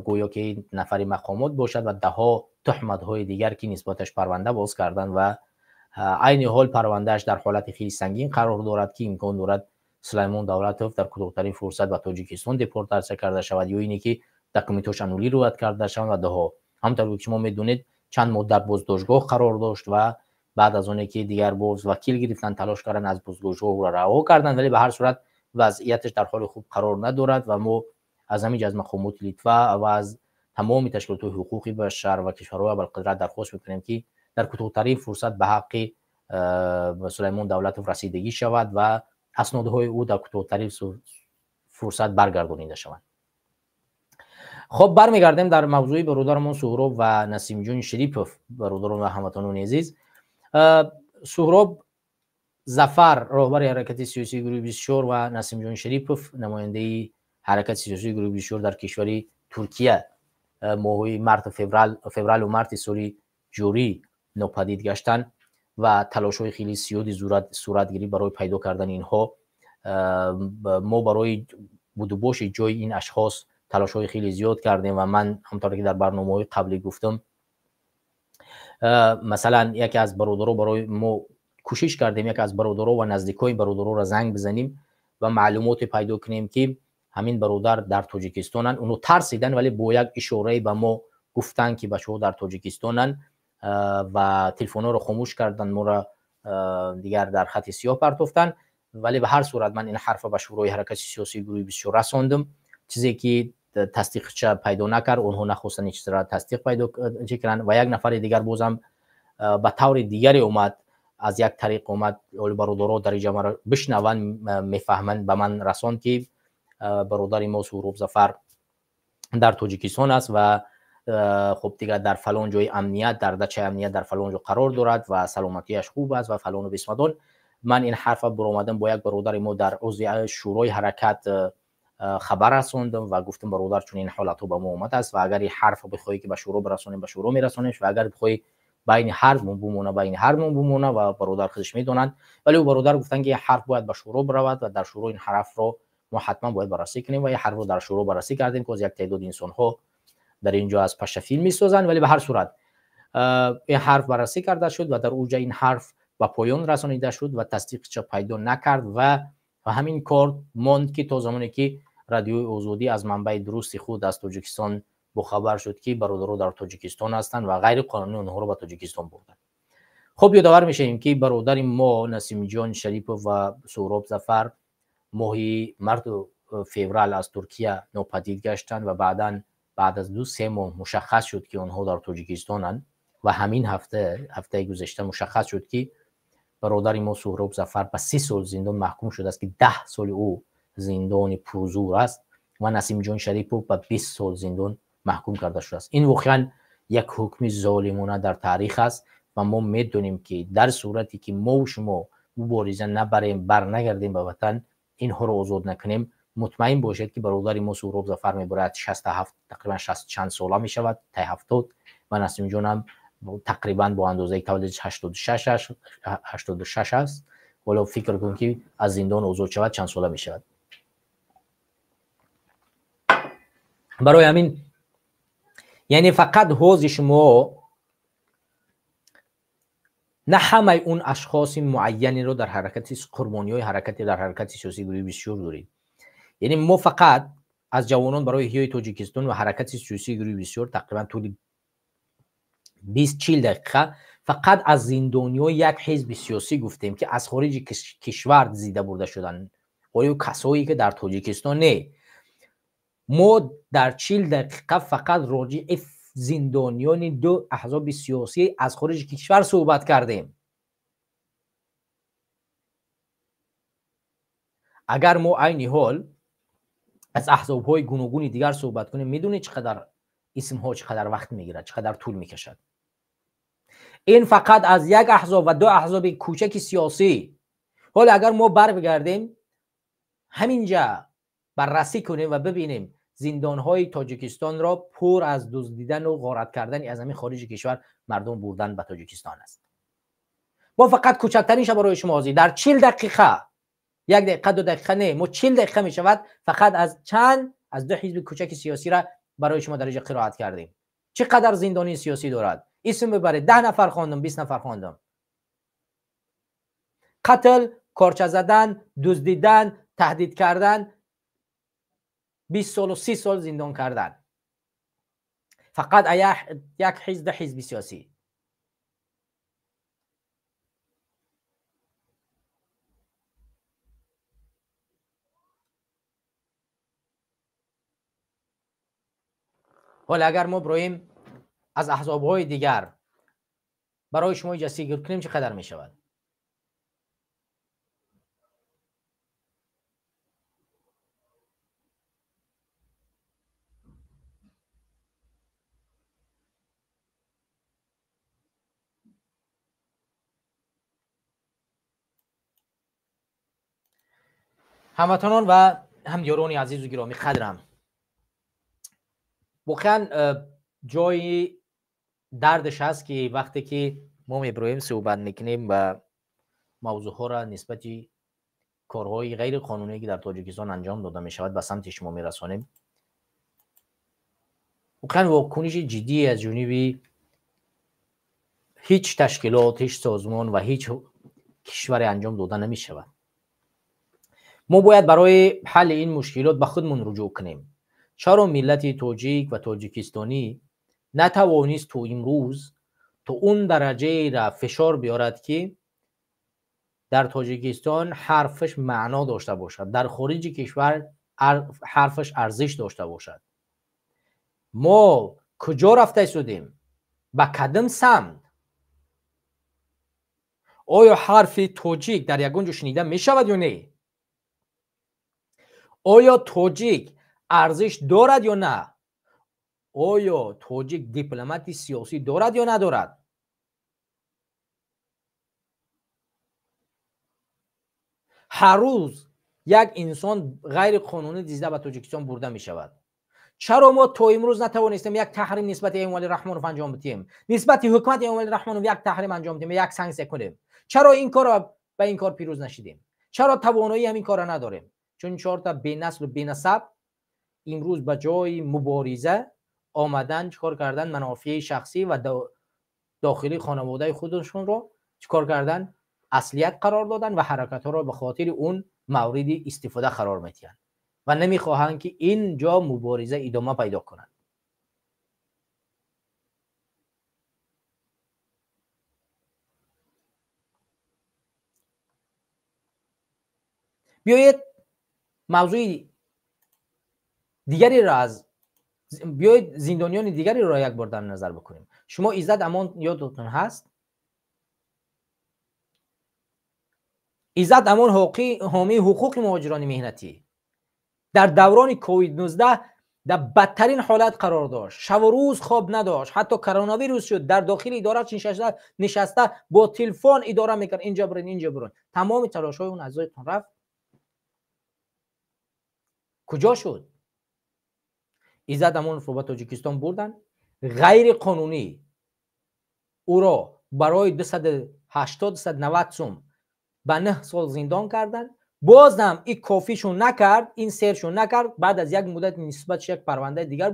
گویا که نفری مقامات باشد و ده ها تهمت های دیگر که نسبتش پرونده باز کردن و عین حال پروندهش در حالت خیلی سنگین قرار دارد که امکان دارد سلیمان دولتوف در کوتاه‌ترین فرصت به تاجیکستان دیپورتاسیون کرده شود یا اینی که دکومنتاش انولی رد کرده شود و ده ها. همونطور که شما میدونید چند مدت بازداشتگاه قرار داشت و بعد از اون که دیگر باز وکیل گرفتن، تلاش کردن از بازداشتگاه او را رها کردن، ولی به هر صورت وضعیتش در حال خوب قرار ندارد و ما از همین از مقامات لیتوا و از تمام تشکیلات حقوقی بشر و کشورهای ابوالقدرت درخواست میکنیم که در کوتاه‌ترین فرصت به حق سلیمان دولتوف رسیدگی شود و اسنادهای او در کوتاه‌ترین فرصت برگردانیده شوند. خب برمیگردیم در موضوع برادرمون سهراب و نسیم جون شریپوف، برادران و هموطنان عزیز. سهراب ظفر راهبر حرکت سیاسی گروه 24 و نسیم جون شریپوف نماینده حرکت سیاسی گروه 24 در کشور ترکیه ماهی مارت فوریه و مارت سال جاری ناپدید گشتن و تلاش‌های خیلی زیادی صورت گیری برای پیدا کردن اینها. ما برای بودوباش جای این اشخاص تلاش‌های خیلی زیاد کردیم و من همونطور که در برنامه‌های قبلی گفتم مثلا یکی از برادرها برای ما کوشش کردیم یک از برادرها و نزدیکای برادرها را زنگ بزنیم و معلومات پیدا کنیم که همین برادر در تاجیکستانن. اونو ترسیدن ولی با یک اشاره به ما گفتن که بچه‌ها در تاجیکستانن و تلفن‌ها رو خاموش کردن، ما را دیگر در خط سیاه پرتافتن. ولی به هر صورت من این حرف به شورای حرکت سیاسی گروه 24 رساندم، چیزی که تصدیق پیدا نکرد. اونها نخواستن هیچ چیز را تصدیق پیدا کردن و یک نفر دیگر بازم به طور دیگری اومد، از یک طریق اومد برادرها در جمع بشنون میفهمند به من رساند که برادر ما سهراب ظفر در تاجیکستان است و خب دیگه در فلان جای امنیت، در دچه امنیت در فلان جا قرار دارد و سلامتیش خوب است و فلان و بسمدان. من این حرف برآمدم با یک برادر ما در عضو شورای حرکت خبر رسوندم و گفتم برادر چون این حالت به ما اومد است و اگر این حرف بخوای که به شورا برسونیم به شورا میرسونیش و اگر بخوای بین حربمون بمونه و برادر خودش میدونن. ولی او برادر گفتن که حرف باید به شورا برود و در شورا این حرف رو ما حتما باید بررسی کنیم و این حرف رو در شورا بررسی کردیم که از یک تعداد انسان ها در اینجا از پشه فیلم میسازن. ولی به هر صورت این حرف بررسی کرده شد و در اوج این حرف به پایان رسانیده شد و تصدیقش پیدا نکرد و همین کار ماند که تا زمانی که رادیوی آزادی از منبع درست خود از تاجیکستان با خبر شد که برادرها در تاجیکستان هستند و غیر قانونی اونها رو به تاجیکستان بردن. خب یادآور میشیم که برادر ما نسیم جان شریپوف و سهراب ظفر ماهی مارت فوریه از ترکیه ناپدید گشتند و بعد از 2-3 ماه مشخص شد که اونها در تاجیکستانند و همین هفته گذشته مشخص شد که برادر ما سهراب ظفر به 30 سال زندان محکوم شده است که 10 سال او زندان پرزور است و نسیم جان شریپوف به 20 سال زندان محکوم کرده شده است. این واقعا یک حکم ظالمانه در تاریخ است و ما میدونیم که در صورتی که ما و شما مبارزه نبریم، برنگردیم به وطن، اینها رو آزاد نکنیم، مطمئن باشید که برادر ما سهراب ظفر میبرد 67 تقریبا 60 چند ساله می شود تا 70 و نسیم جان هم تقریبا با اندازه تولدش 86 است. ولی فکر کنم که از زندان آزاد شود چند ساله می شود. برای همین یعنی فقط حوض شما نه همه اون اشخاص معینی رو در حرکت قربانی های حرکتی در حرکت سیاسی گروهی بسیار دارید. یعنی ما فقط از جوانان برای احیای تاجیکستان و حرکت سیاسی گروهی بسیار تقریبا طول 20-40 دقیقه فقط از زندانیای یک حزب سیاسی گفتیم که از خارج کشور زیده برده شدن، ولی کسایی که در تاجیکستان نه. ما در 40 دقیقه فقط راجع زندانیان دو احزاب سیاسی از خارج کشور صحبت کردیم. اگر ما عین حال از احزاب های گوناگون دیگر صحبت کنیم، میدونید چقدر اسم ها چقدر وقت میگیره، چقدر طول میکشد. این فقط از یک احزاب و دو احزاب کوچک سیاسی. حالا اگر ما بر بگردیم همینجا بررسی کنیم و ببینیم زندان های تاجیکستان را پر از دزدیدن و غارت کردن از همین خارج کشور مردم بردن به تاجیکستان است. ما فقط کوچکترینش برای شما در 40 دقیقه، 1 دقیقه 2 دقیقه نه، ما 40 دقیقه می شود فقط از دو حزب کوچک سیاسی را برای شما در اینجا قرائت کردیم. چقدر زندانی سیاسی دارد؟ اسم ببرید. 10 نفر خواندم، 20 نفر خواندم. قتل، کارچه زدن، دزدیدن، تهدید کردن، 20 سال و 30 سال زندان کردن. فقط یک حزب سیاسی. حالا اگر ما برایم از احزاب‌های دیگر برای شما جسیگیر کنیم چقدر می شود؟ هموطنان و هم‌یاران عزیز و گرامی قدرم، واقعا جای دردش هست که وقتی که ما میبرایم صحبت میکنیم و موضوع ها را نسبت کارهای غیر قانونی که در تاجیکستان انجام داده می شود به سمت شما میرسانیم. واقعا واکنش جدی از جانب هیچ تشکیلات، هیچ سازمان و هیچ کشور انجام داده نمی شود. ما باید برای حل این مشکلات به خودمون رجوع کنیم. چرا ملت تاجیک و تاجیکستانی نتوانست تو امروز تو اون درجه را فشار بیارد که در تاجیکستان حرفش معنا داشته باشد، در خارج کشور حرفش ارزش داشته باشد؟ ما کجا رفته شدیم؟ به کدام سمت؟ آیا حرف تاجیک در یگان جا شنیده می شود یا نه؟ آیا تاجیک ارزش دارد یا نه؟ آیا تاجیک دیپلماتی سیاسی دارد یا ندارد؟ هر روز یک انسان غیر قانونی دیزده به تاجیکستان برده می شود. چرا ما تا امروز نتوانستیم یک تحریم نسبت اموال رحمانوف انجام بدیم، نسبت حکومت اموال رحمانوف یک تحریم انجام بدیم، یک سانکسیون کنیم؟ چرا این کار به این کار پیروز نشدیم؟ چرا توانایی همین کار نداریم؟ چون 4 تا بی‌نسل و بی‌نسب امروز به جای مبارزه آمدن چیکار کردن؟ منافع شخصی و داخلی خانواده خودشون رو چیکار کردن؟ اصلیت قرار دادن و حرکت ها را به خاطر اون مورد استفاده قرار میدن و نمیخواهند که اینجا مبارزه ادامه پیدا کنند. بیایید موضوع دیگری را بیایید زندانیان دیگری را یک بار در نظر بکنیم. شما عزت امان یادتون هست؟ عزت امان حامی حقوق مهاجران مهنتی در دوران کووید 19 در بدترین حالت قرار داشت، شب و روز خواب نداشت، حتی کرونا ویروس شد، در داخل اداره نشسته با تلفن اداره میکرد اینجا برین اینجا برین. تمام تلاش های اون عزیزتون رفت کجا شد؟ عزت امانوف رو به تاجیکستان بردن، غیر قانونی او را برای 280-290 سوم به 9 سال زندان کردن. بازم این کافیشون نکرد، این سرشون نکرد. بعد از یک مدت نسبت یک پرونده دیگر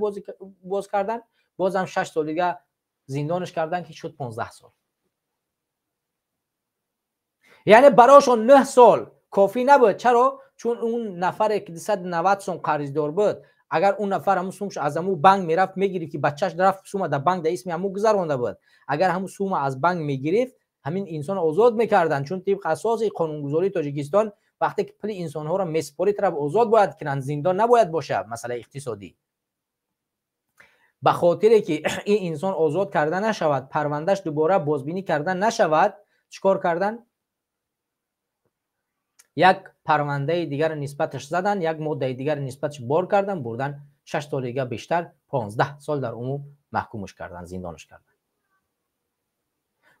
باز کردن، بازم 6 سال دیگه زندانش کردن که شد 15 سال. یعنی براشون 9 سال کافی نبود. چرا؟ چون اون نفر که 290 سوم قرضدار بود، اگر اون نفر همون سومش از همون بانک میرفت میگیری که بچهش رفت سوم در بانک در اسم همون گذرونده بود، اگر همون سوم از بانک میگرفت همین انسان آزاد میکردن. چون طبق اساس قانونگذاری تاجیکستان وقتی که پول انسان ها را میسپاری طرف آزاد باید کنن، زندان نباید باشه. مسئله اقتصادی به خاطر که این انسان آزاد کرده نشود، پروندهش دوباره بازبینی کردن نشود، چیکار کردن؟ یک پرونده دیگر نسبتش زدن، یک ماده دیگر نسبتش بار کردن، بردن 6 سال دیگه بیشتر 15 سال در عموم محکومش کردن، زندانش کردن.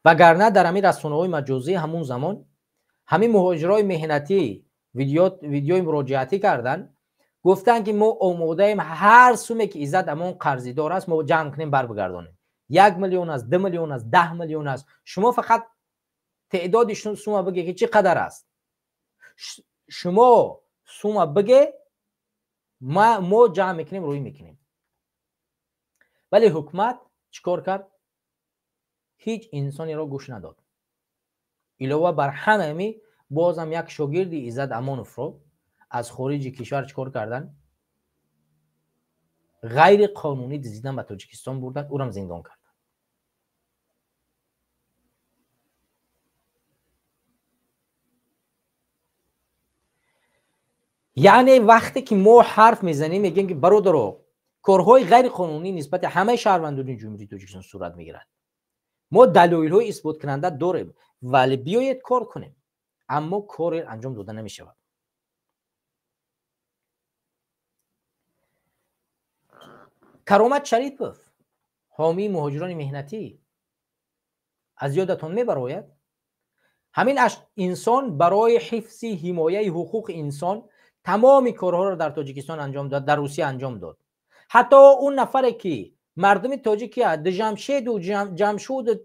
وگرنه در همین رسانه‌های مجازی همون زمان همین مهاجرای مهنتی ویدیوی مراجعاتی کردن، گفتن که ما آماده ایم هر سومی که عزت امان قرضی دار است ما جمع کنیم بر بگردانیم. 1 میلیون است، 2 میلیون است، 10 میلیون است. شما فقط تعداد سوم بگی که چقدر است. شما سوم بگه ما جمع میکنیم روی میکنیم. ولی حکومت چیکار کرد؟ هیچ انسانی را گوش نداد. علاوه بر همه بازم یک شاگرد عزت امانوف رو از خارج کشور چیکار کردن؟ غیر قانونی دزدیدن به تاجیکستان بردن، او را زندان کردن. یعنی وقتی که ما حرف میزنیم میگیم که برادرو کارهای غیر قانونی نسبت همه شهروندان جمهوری تاجیکستان صورت میگیرد، ما دلایل های اثبات کننده داریم، ولی بیایید کار کنیم. اما کار انجام داده نمیشود. کرامت شریفوف حامی مهاجران مهنتی از یادتون میبراید؟ همین انسان برای حفظ حمایه حقوق انسان تمام کارها را در تاجیکستان انجام داد، در روسیه انجام داد. حتی اون نفری که مردم تاجیکیه دژمشید و جمشود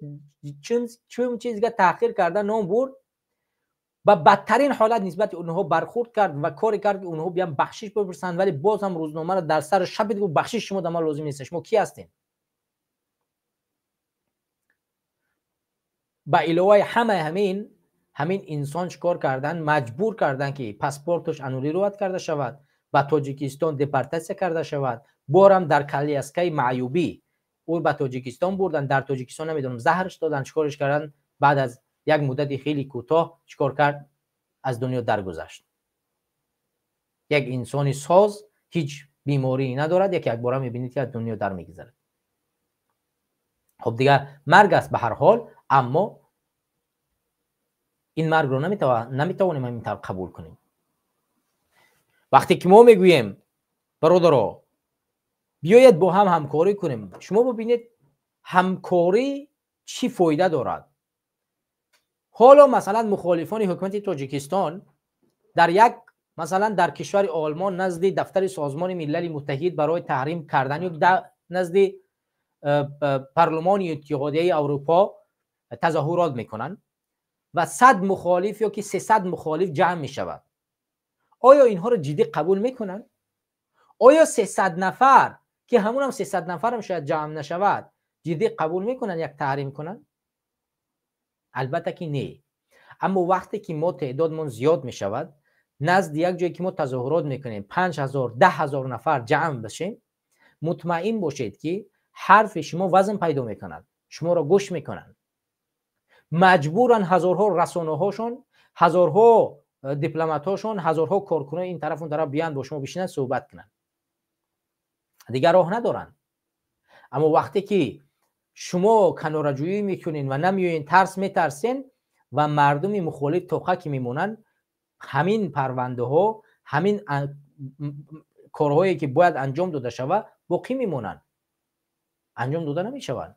چون چیزگه تحقیر کرده نام برد، با بدترین حالت نسبت اونها برخورد کرد و کاری کرد که اونها بیان بخشش بپرسن. ولی باز هم روزنامه را در سر شب دیگه بخشش شما دما لازم نیست. شما کی هستین؟ با علاوه همین انسان چیکار کردن؟ مجبور کردن که پاسپورتش انولی رد کرده شود، با تاجیکستان دپورتاسیون کرده شود. بارم در کالیاسکای معیوبی او با تاجیکستان بردن، در تاجیکستان نمیدونم زهرش دادن، چیکارش کردن؟ بعد از یک مدت خیلی کوتاه چیکار کرد؟ از دنیا درگذشت. یک انسانی ساز هیچ بیماری ندارد، یک بار میبینید که از دنیا در میگذره. خب دیگه مرگ است به هر حال، اما این مرگ رو نمیتوانیم همینطور قبول کنیم. وقتی که ما میگوییم برادرها بیایید با هم همکاری کنیم، شما ببینید همکاری چی فایده دارد. حالا مثلا مخالفان حکومت تاجیکستان مثلا در کشور آلمان نزد دفتر سازمان ملل متحد برای تحریم کردن یا نزد پارلمان اتحادیه اروپا تظاهرات میکنن و 100 مخالف یا که 300 مخالف جمع میشود. آیا اینها رو جدی قبول میکنن؟ آیا 300 نفر که همون هم 300 نفر هم شاید جمع نشود جدی قبول میکنن یک تحریم کنن؟ البته که نه. اما وقتی که ما تعدادمون زیاد میشود، نزد یک جایی که ما تظاهرات میکنیم 5000 10000 نفر جمع بشیم، مطمئن باشید که حرف شما وزن پیدا میکنند، شما را گوش میکنند. مجبورن هزارها رسانه هاشون، هزارها دیپلمات هاشون، هزارها کارکنان این طرف اون طرف بیان با شما بشینن صحبت کنن. دیگر راه ندارن. اما وقتی که شما کناره‌جویی میکنین و نمیوین، ترس میترسین و مردم مخالف توقع که میمونن، همین پرونده ها، همین کارهایی که باید انجام داده شود باقی میمونن، انجام داده نمیشوند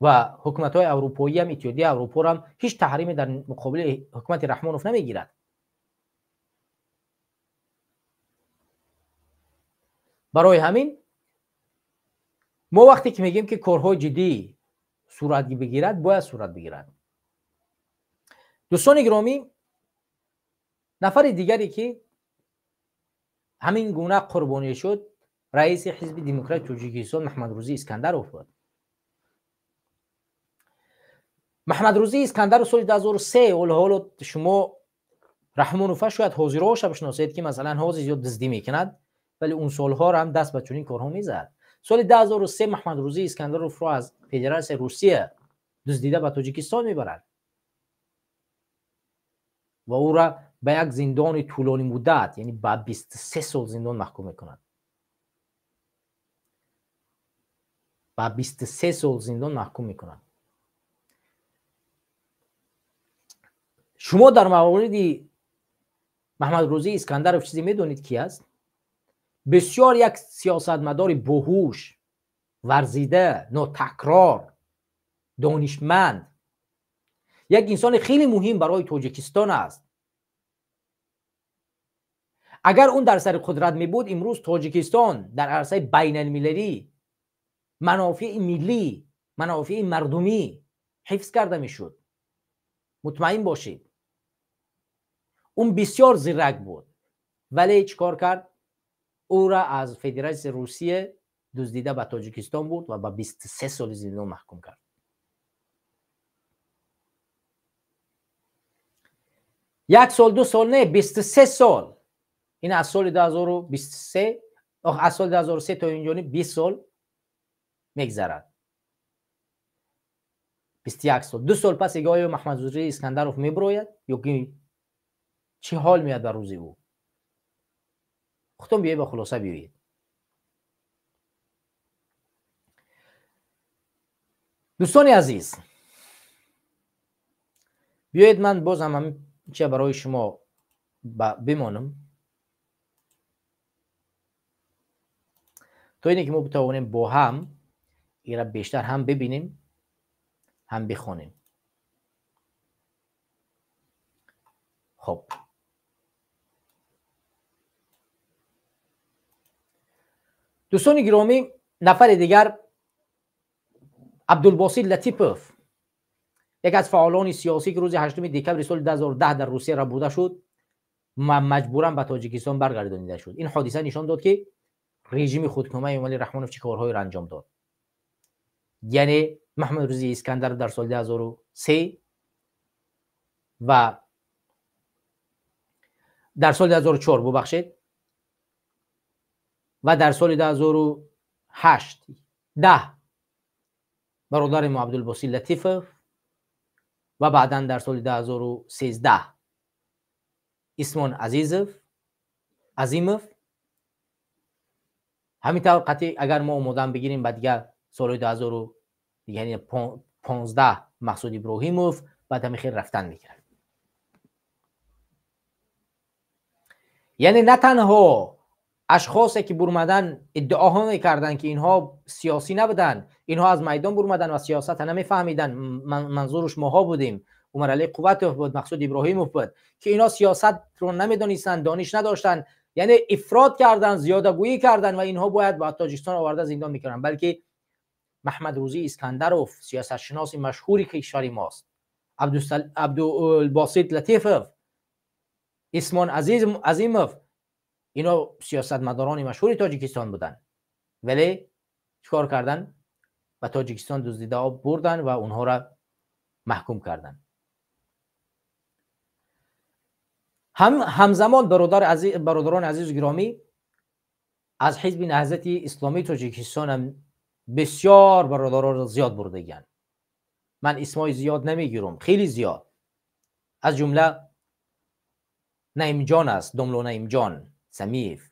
و حکومت‌های اروپایی هم اتحادیه اروپا هم هیچ تحریمی در مقابل حکومت رحمانوف نمیگیرد. برای همین ما وقتی که میگیم که کارهای جدی صورت بگیرد باید صورت بگیرد. دوستان گرامی، نفر دیگری که همین گونه قربانی شد رئیس حزب دموکرات تاجیکستان محمد روزی اسکندروف بود. محمد روزی اسکندروف سال 2003 حالا شما رحمانوف شاید حاضرهاش بشناسید که مثلا حاضر زیاد دزدی میکند، ولی اون سالها هم دست به چنین کارها میزد. سال 2003 محمد روزی اسکندروف رو از فدراسیون روسیه دزدیده به تاجیکستان میبرد و او را به یک زندان طولانی مدت، یعنی به 23 سال زندان محکوم میکنند. به 23 سال زندان محکوم میکنند. شما در مورد محمد روزی اسکندروف چیزی میدونید کی است؟ بسیار یک سیاستمدار باهوش، ورزیده، ناتکرار، دانشمند، یک انسان خیلی مهم برای تاجیکستان است. اگر اون در سر قدرت می بود امروز تاجیکستان در عرصه بین المللی منافع ملی، منافع مردمی حفظ کرده می شد. مطمئن باشید. اون بسیار زیرک بود، ولی چیکار کرد؟ او را از فدراسیون روسیه دزدیده به تاجیکستان برد و به 23 سال زندان محکوم کرد. یک سال دو سال نه، 23 سال. این از سال 2023 از سال 2003 تا اینجا 20 سال میگذرد. 21 سال. 2 سال پس آیا محمد روزی اسکندروف میبروید یا که چه حال میاد در روزی او؟ خودتون بیایید به خلاصه بیایید. دوستان عزیز، بیایید من بازم چه برای شما بمانم تا اینه که ما بتوانیم با هم این را بیشتر هم ببینیم هم بخونیم. خب دوستان گرامی، نفر دیگر عبدالباسط لطیفوف، یک از فعالان سیاسی که روز 8 دکبر سال 2010 در روسیه را برده شد و مجبوراً به تاجیکستان برگردانیده شد. این حادثه نشان داد که رژیم خودکامه امالی رحمانوف چه کارهایی را انجام داد. یعنی محمد روزی اسکندر در سال 2003 و در سال 2004 ببخشید و در سال 2008 برادر ما عبدالباسط لطیفوف و بعدا در سال 2013 اسمان عزیموف. همینطور قطعی اگر ما اومدن بگیریم بعد دیگه سال 2000 یعنی 15 مقصود ابراهیموف بعد هم خیر رفتن میکرد. یعنی نه تنها اشخاصی که برمدن ادعاها میکردن که اینها سیاسی نبودن، اینها از میدان برمدن و سیاست نمیفهمیدن، منظورش ماها بودیم، عمر علی قوتوف بود، مقصود ابراهیموف بود، که اینا سیاست رو نمیدونستن، دانش نداشتن، یعنی افراط کردن، زیاده گویی کردن و اینها باید با تاجیکستان آورده زندان میکردن. بلکه محمد روزی اسکندروف، سیاست شناس مشهوری کشور ماست، عبدالباسط لطیفوف، اسمان عزیموف، اینا سیاستمداران مشهوری تاجیکستان بودن، ولی چیکار کردن؟ و تاجیکستان دزدیده بردن و اونها را محکوم کردن. همزمان برادران عزیز و گرامی از حزب نهضت اسلامی تاجیکستان هم بسیار برادران را زیاد بردگن. من اسمای زیاد نمیگیرم، خیلی زیاد، از جمله نعیم جان است، دملو نعیم جان سمیف،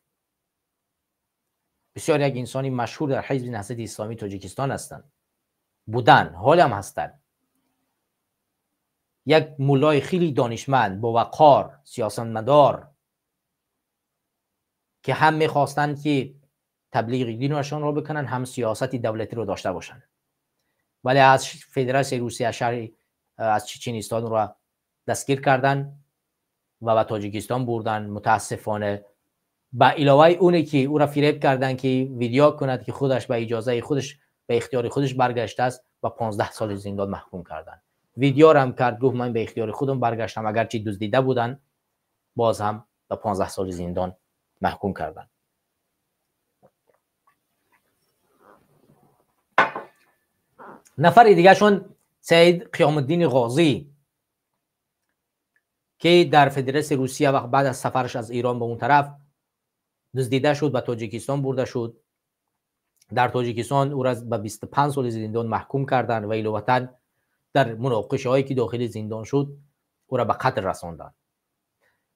بسیار یک انسانی مشهور در حزب نهضت اسلامی تاجیکستان هستند، بودن، حال هم هستند. یک مولای خیلی دانشمند، با وقار، سیاستمدار، که هم میخواستند که تبلیغ دینشان رو بکنن، هم سیاست دولتی رو داشته باشن. ولی از فدراسیون روسیه شهری از چچنیستان رو دستگیر کردن و به تاجیکستان بردن. متاسفانه با علاوه اونی که او را فریب کردن که ویدیو کند که خودش به اجازه خودش به اختیار خودش برگشته است و 15 سال زندان محکوم کردن. ویدیو را هم کرد، گفت من به اختیار خودم برگشتم، اگرچه دزدیده بودن باز هم به 15 سال زندان محکوم کردن. نفر دیگه شون سید قیام الدین غازی که در فدراسیون روسیه وقت بعد از سفرش از ایران به اون طرف دزدیده شد، به تاجیکستان برده شد. در تاجیکستان او را به 25 سال زندان محکوم کردند و البته در مناقشه هایی که داخل زندان شد او را به قتل رساندند.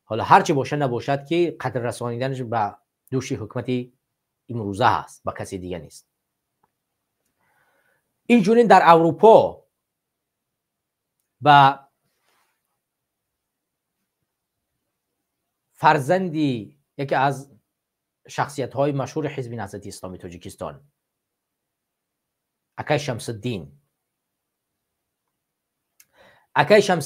حالا هرچی باشه نباشد که قتل رسانیدنش به دوش حکومت امروزه هست، به کسی دیگه نیست. اینجوری در اروپا و فرزندی یکی از شخصیت های مشهور حزب نهضت اسلامی تاجیکستان، اکای شمس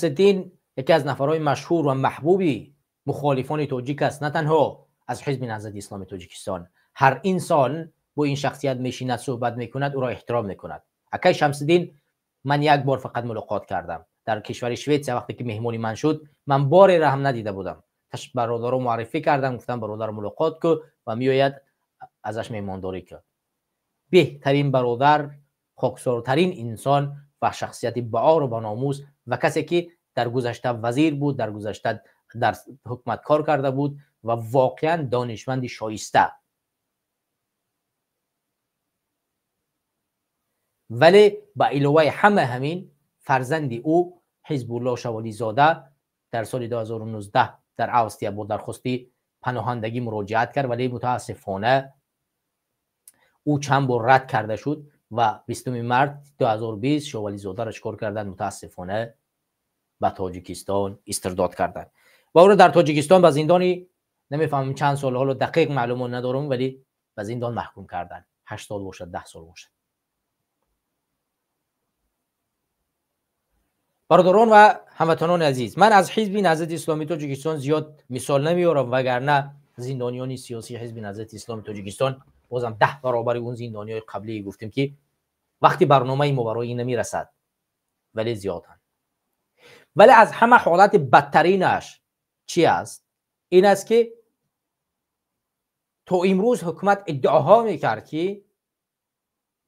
الدین یکی از نفرهای مشهور و محبوبی مخالفان تاجیک است، نه تنها از حزب نهضت اسلامی تاجیکستان. هر انسان با این شخصیت میشیند صحبت میکند او را احترام میکند. اکای شمس الدین من یک بار فقط ملاقات کردم در کشور شوئد. وقتی که مهمانی من شد من باری را هم ندیده بودم. برادرم معرفی کردم، گفتم برادر ملاقات کو و میآید ازش میمانداری کرد. بهترین برادر، خاکسارترین انسان و شخصیت باعث و باناموس و کسی که در گذشته وزیر بود، در گذشته در حکومت کار کرده بود و واقعا دانشمند شایسته. ولی با علاوه همه همین فرزند او حزب الله شوالی زاده در سال 2019 در اوستیا با درخواستی پناهندگی مراجعت کرد، ولی متاسفانه او چند بار رد کرده شد و 20 مارس 2020 شوالی زاده را چکار کردند؟ متاسفانه به تاجیکستان استرداد کردند و او را در تاجیکستان به زندانی نمیفهمم چند سال، حالا دقیق معلومات ندارم، ولی به زندان محکوم کردند. 8 سال باشد، 10 سال باشد. برادران و هموطنان عزیز، من از حزب نهضت اسلامی تاجیکستان زیاد مثال نمیارم، وگرنه زندانیان سیاسی حزب نهضت اسلامی تاجیکستان بازم 10 برابر اون زندانیای قبلی گفتیم که وقتی برنامه ما برای این نمیرسد ولی زیادن. ولی از همه حالت بدترینش چی است؟ این است که تا امروز حکومت ادعاها میکرد که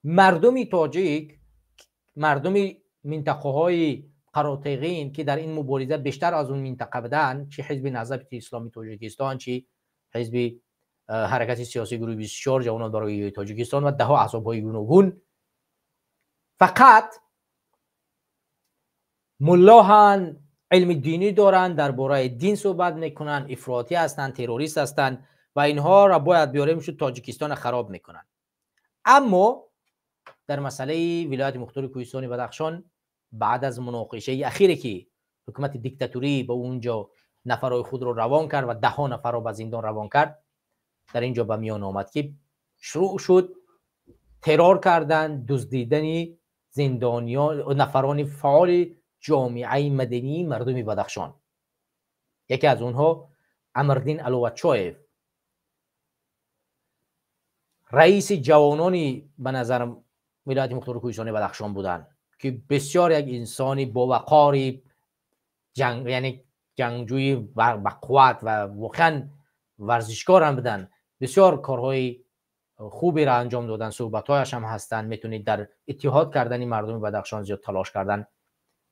مردم تاجیک، مردم منطقه های قراطیقین که در این مبارزه بیشتر از اون منطقه بودن، چه حزب نهضت اسلامی تاجیکستان، چه حزب حرکت سیاسی گروه 24 جوانان برای تاجیکستان و ده ها احزاب‌های گوناگون، فقط ملاهن، علم دینی دارن، درباره دین صحبت میکنن، افراطی هستن، تروریست هستن و اینها را باید بیاریم شد تاجیکستان خراب میکنن. اما در مسئله ولایت مختار کوهستان بدخشان بعد از مناقشه اخیری که حکومت دیکتاتوری به اونجا نفرای خود رو روان کرد و 10 نفر رو به زندان روان کرد، در اینجا به میان آمد که شروع شد ترور کردن، دزدیدن زندانیان، نفران فعال جامعه مدنی مردم بدخشان. یکی از اونها امردین علوچایف، رئیس جوانانی به نظر ولایت مختار کوهستان بدخشان بودن که بسیار یک انسانی با وقاری، یعنی جنگجوی با قوت و واقعا ورزشکار هم بودن. بسیار کارهای خوبی را انجام دادن، صحبت‌هایش هم هستن، میتونید در اتحاد کردن مردم بدخشان زیاد تلاش کردن.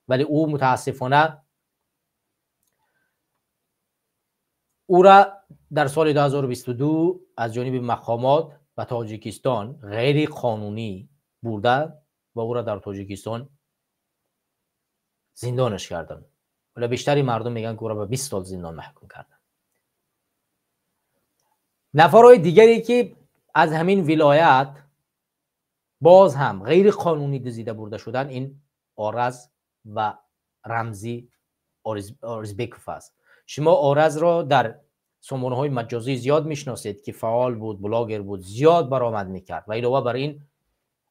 ولی او متاسفانه او را در سال 2022 از جانب مقامات و تاجیکستان غیر قانونی برده و او را در تاجیکستان زندانش کردن. ولی بیشتری مردم میگن که او را به 20 سال زندان محکوم کردن. نفرهای دیگری که از همین ولایت باز هم غیر قانونی دزدیده برده شدن، این آرز و رمزی آرزبکوف است. شما آرز را در سامانه‌های مجازی زیاد میشناسید که فعال بود، بلاگر بود، زیاد برآمد میکرد و علاوه بر این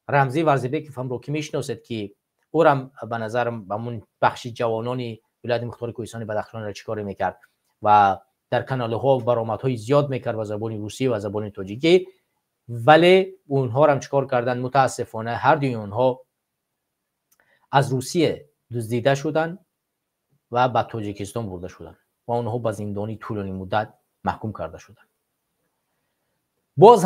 رمزی ورزبیک هم رو که میشناسید که او هم به نظرم همون بخش جوانان ولایت مختار کوهستان بدخشان را چیکار میکرد و در کانال ها برآمدهای زیاد میکرد و زبان روسی و زبان تاجیکی، ولی اونها هم چیکار کردن؟ متاسفانه هر دوی اونها از روسیه دزدیده شدن و به تاجیکستان برده شدن و اونها به زندانی طولانی مدت محکوم کرده شدن. باز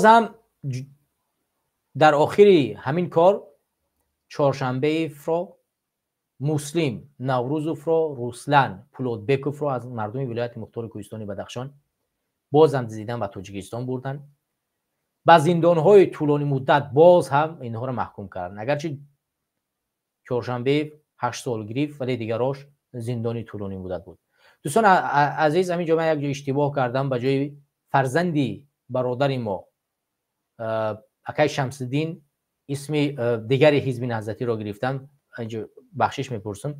هم در آخری همین کار چهارشنبه فرا مسلم نوروزوف رسلان پولادبکوف را از مردم ولایت مختار کوهستان بدخشان باز هم دزدیدن و تاجیکستان بردن. با زندان‌های طولانی مدت باز هم اینها را محکوم کردن. اگرچه چهارشنبه 8 سال گرفت ولی دیگراش زندانی طولانی مدت بود. دوستان عزیز، همین جا من یک اشتباه کردم. به جای فرزندی برادر ما اکای شمس‌الدین اسم دیگری حزب نهضتی را گرفتم. اینجا بخشش میپرسم.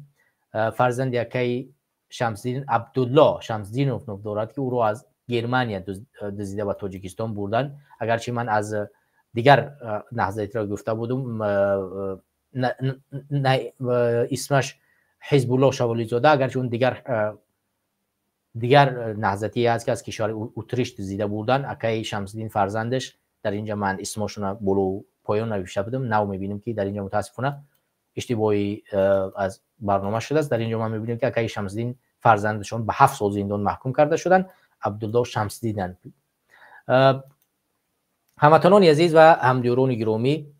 فرزند اکای شمس‌الدین عبدالله شمس‌الدینوف نام دارد که او را از گرمانیا دزدیده و تاجیکستان بردن. اگرچه من از دیگر نهضتی را گفته بودم، اسمش حزب الله شوالی زاده، اگرچه اون دیگر نهضتی است که از کشور اتریش دزدیده بردن. اکای شمس‌الدین فرزندش در اینجا من اسمشون بلو پایان نوشته بودم، نو میبینیم که در اینجا متاسفانه اشتباهی از برنامه شده است. در اینجا ما میبینیم که اکای شمس‌الدین فرزندشون به 7 سال زندان محکوم کرده شدن. عبدالله شمس‌الدین. هموطنان عزیز و همدیران گرامی،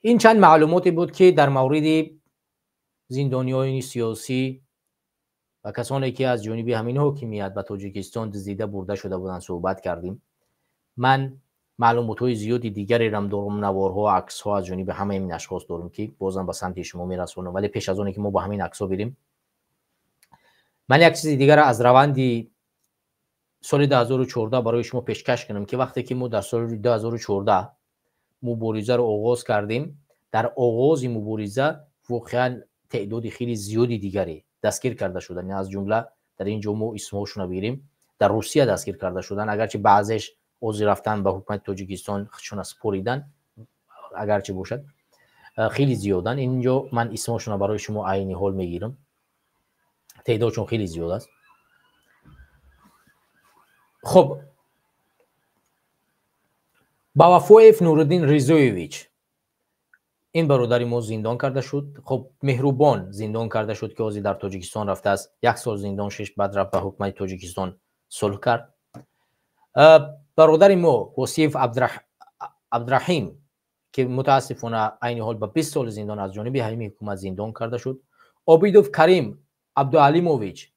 این چند معلوماتی بود که در مورد زندانیان سیاسی و کسانی که از جانب همین حاکمیت به تاجیکستان دزدیده برده شده بودند صحبت کردیم. من معلومات‌های زیادی دیگری هم دارم، نوارها و عکس‌ها از جانب همه این اشخاص دارم که بازم به سمت شما میرسونم. ولی پیش از آنی که ما با همین عکس‌ها بریم، من یک چیز دیگر از روند سال 2014 برای شما پیشکش کنم که وقتی که ما در سال 2014 مبارزه رو آغاز کردیم، در آغاز مبارزه واقعا تعداد خیلی زیادی دیگری دستگیر کرده شدن. از جمله در این جمله اسمشون رو بگیریم، در روسیه دستگیر کرده شدن، اگرچه بعضیش عضو رفتن به حکومت تاجیکستان خودشون سپریدن، اگرچه باشد خیلی زیادن. اینجا من اسمشون رو برای شما عینی حال میگیرم، تعدادشون خیلی زیاد است. خب با وفای نورالدین رضایویچ، این برادر ما زندان کرده شد. خب مهربان زندان کرده شد که از در تاجیکستان رفته است. 1 سال زندان شش، بعد رفت به حکومت تاجیکستان صلح کرد. برادر ما وصیف عبدالرحیم که متاسفانه عین حال به 20 سال زندان از جانب همین حکومت زندان کرده شد. عبیدوف کریم عبدالعلیموویچ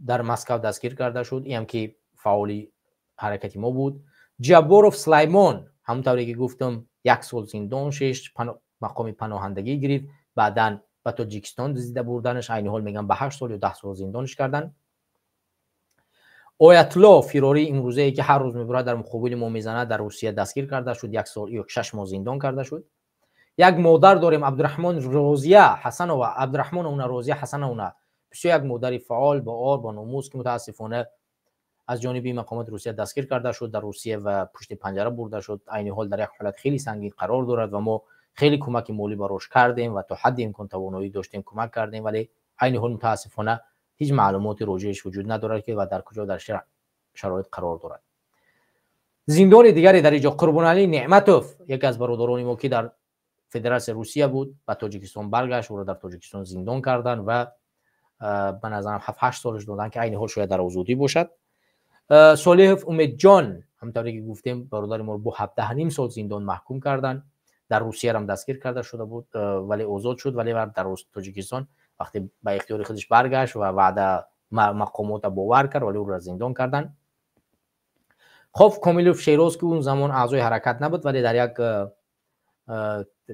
در مسکو دستگیر کرده شد، این هم که فعال حرکت ما بود. جباروف سلیمان همونطوری که گفتم 1 سال زندان شش، مقام پناهندگی گرفت، بعداً به تاجیکستان دزدیده بردنش، عین حال میگم به 8 سال یا 10 سال زندانش کردن. آیت الله فراری امروزه که هر روز میبره در مقابل ما میزنه، در روسیه دستگیر کرده شد، 1 سال یا 6 ماه زندان کرده شد. یک مادر داریم عبدالرحمن روزیه حسنوه، عبدالرحمن اون روزیه حسنوه، بسیار یک مادر فعال با آر با ناموس که متاسفانه از جانب مقامات روسیه دستگیر کرده شد، در روسیه و پشت پنجره برده شد. عین حال در یک حالت خیلی سنگین قرار دارد و ما خیلی کمک مالی براش کردیم و تا حد امکان توانایی داشتیم کمک کردیم، ولی عین حال متاسفانه هیچ معلوماتی راجعش وجود ندارد که و در کجا در شرایط قرار دارد. زندان دیگری در اینجا قربان علی نعمتوف، یکی از برادران ما که در فدراسیون روسیه بود، به تاجیکستان برگشت، او را در تاجیکستان زندان کردن و به نظرم 7-8 سالش دادن که عین حال شاید در آزادی باشد. صالح امید جان همونطوری که گفتیم برادر ما رو با 17.5 سال زندان محکوم کردن، در روسیه هم دستگیر کرده شده بود ولی آزاد شد، ولی در تاجیکستان وقتی به اختیار خودش برگشت و وعده مقامات باور کرد ولی او را زندان کردن. خب کامیلوف شیراز که اون زمان اعضای حرکت نبود ولی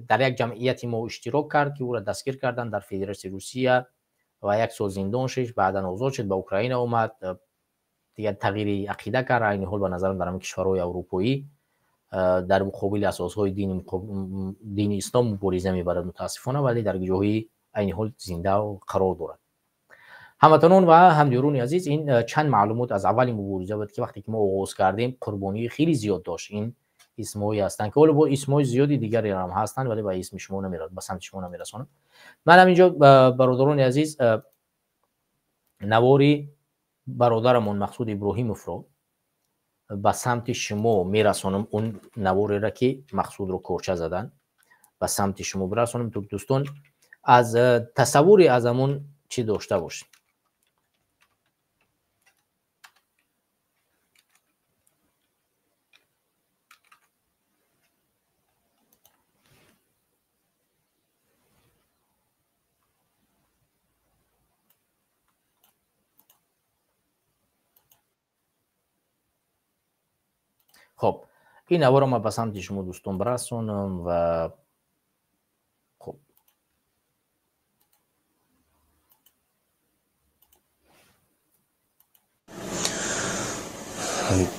در یک جمعیتی ما اشتراک کرد که او را دستگیر کردن در فدراسیون روسیه و 1 سال زندان شد، بعدا آزاد شد، به اوکراین اومد، دیگه تغییر عقیده کرد. این حال به نظرم در همه کشورهای اروپایی در مقابل اساسهای دین اسلام مبارزه میبرد متاسفانه، ولی در جاهای عین حال زنده و قرار دارد. هموطنان و همدیران عزیز، این چند معلومات از اول مبارزه بود که وقتی که ما آغاز کردیم قربانی خیلی زیاد داشت. این اسمایی هستن که با اسمای زیادی دیگری هم هستن، ولی با اسم شما نمیرسد، به سمت شما نمیرسونم. من هم اینجا برادران عزیز نواری برادرمون مقصود ابراهیموف رو به سمت شما میرسونم، اون نواری را که مقصود رو کورچه زدن به سمت شما برسونم تو دوستان از تصوری از همون چی داشته باشید. خب این نوار رو ما به سمت شما دوستان برسونم و خب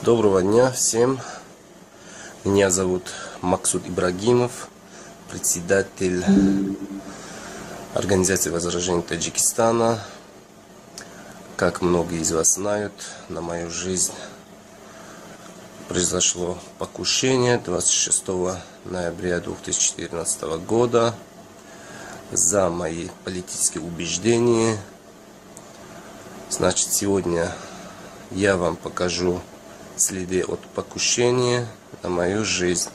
Доброго дня всем. Меня зовут Максуд Ибрагимов, председатель Организации возрождения Таджикистана. Как многие из вас знают, на мою жизнь произошло покушение 26 ноября 2014 года за мои политические убеждения. Значит, сегодня я вам покажу следы от покушения на мою жизнь.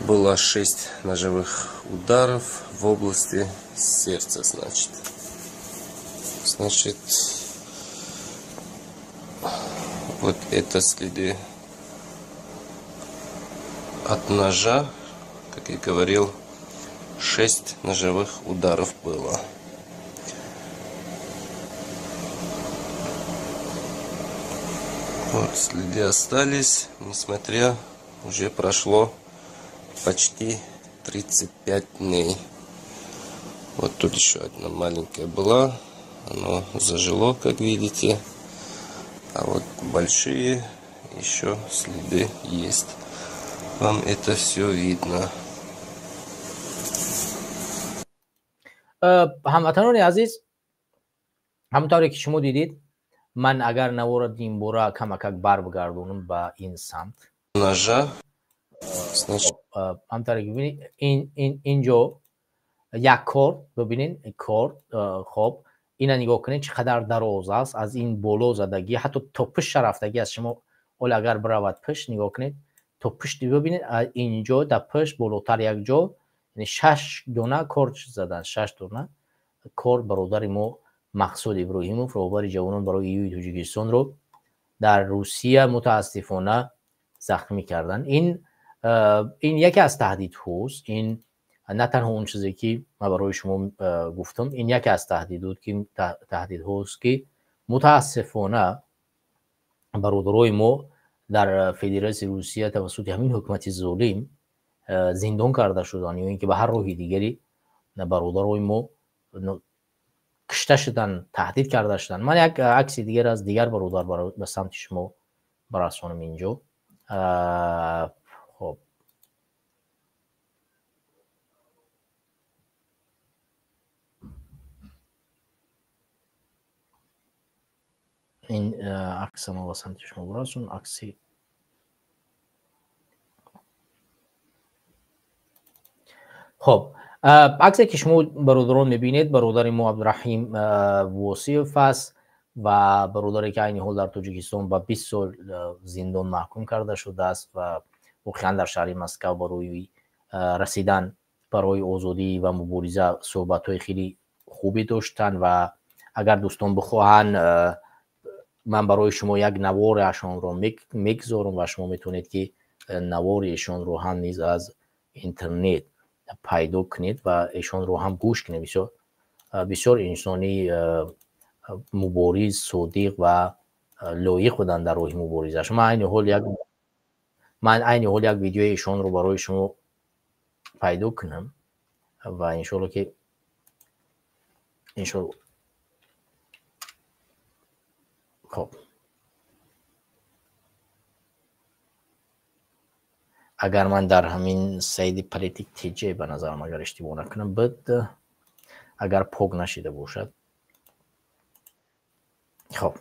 Было 6 ножевых ударов в области сердца, значит, вот это следы от ножа, как я говорил, 6 ножевых ударов было. Вот следы остались, несмотря уже прошло почти 35 дней. Вот тут еще одна маленькая была, оно зажило, как видите, а вот большие еще следы есть. Вам это все видно. هموطنان عزیز، همونطوری که شما دیدید من اگر نوار این باره کمک بر بگردونم به این سمت نجا همونطوری که ببینید اینجا یک کارد، ببینید کارد. خب اینا نگاه کنید چقدر دراز است، از این بالا زدگی حتی تا پشت رفتگی از شما. اول اگر برود پشت نگاه کنید تا پشت، ببینید اینجا در پشت بالاتر یک جا، یعنی 6 دونه کارد زدن. 6 دونه کارد برادر ما مقصود ابراهیموف رهبر جوانان برای ایوی تاجیکستان رو در روسیه متاسفانه زخمی کردن. این یکی از تهدید هاست. این نه تنها اون چیزی که من برای شما گفتم، این یکی از تهدید هاست که متاسفانه برادرای ما در فدراسیون روسیه توسط همین حکومت ظالم زندان کرده شدن، یا اینکه به هر راهی دیگری برادرای ما کشته شدن، تهدید کرده شدن. من یک عکس دیگر از دیگر برادر به سمت شما برسونم اینجا. خب این عکس ما به سمت شما برسون. عکسی خب عکسی که شما برادران میبینید برادر ما عبدالرحیم واصف است و برادری که این حال در تاجیکستان به 20 سال زندان محکوم کرده شده است و واقعا در شهر مسکو برای رسیدن برای آزادی و مبارزه صحبت‌های خیلی خوبی داشتن. و اگر دوستان بخواهن من برای شما یک نوار ایشان رو میگذارم و شما میتونید که نوار ایشان رو هم نیز از اینترنت پیدا کنید و ایشان رو هم گوش کنید. بسیار انسانی مبارز صادق و لایق بودن در راه مبارزه. من عین حال یک ویدیو ایشان رو برای شما پیدا کنم و انشالله که خب اگر من در همین سید پلیتیک تیجه به نظرم اگر اشتباه نکنم بد اگر پوگ نشیده باشد. خب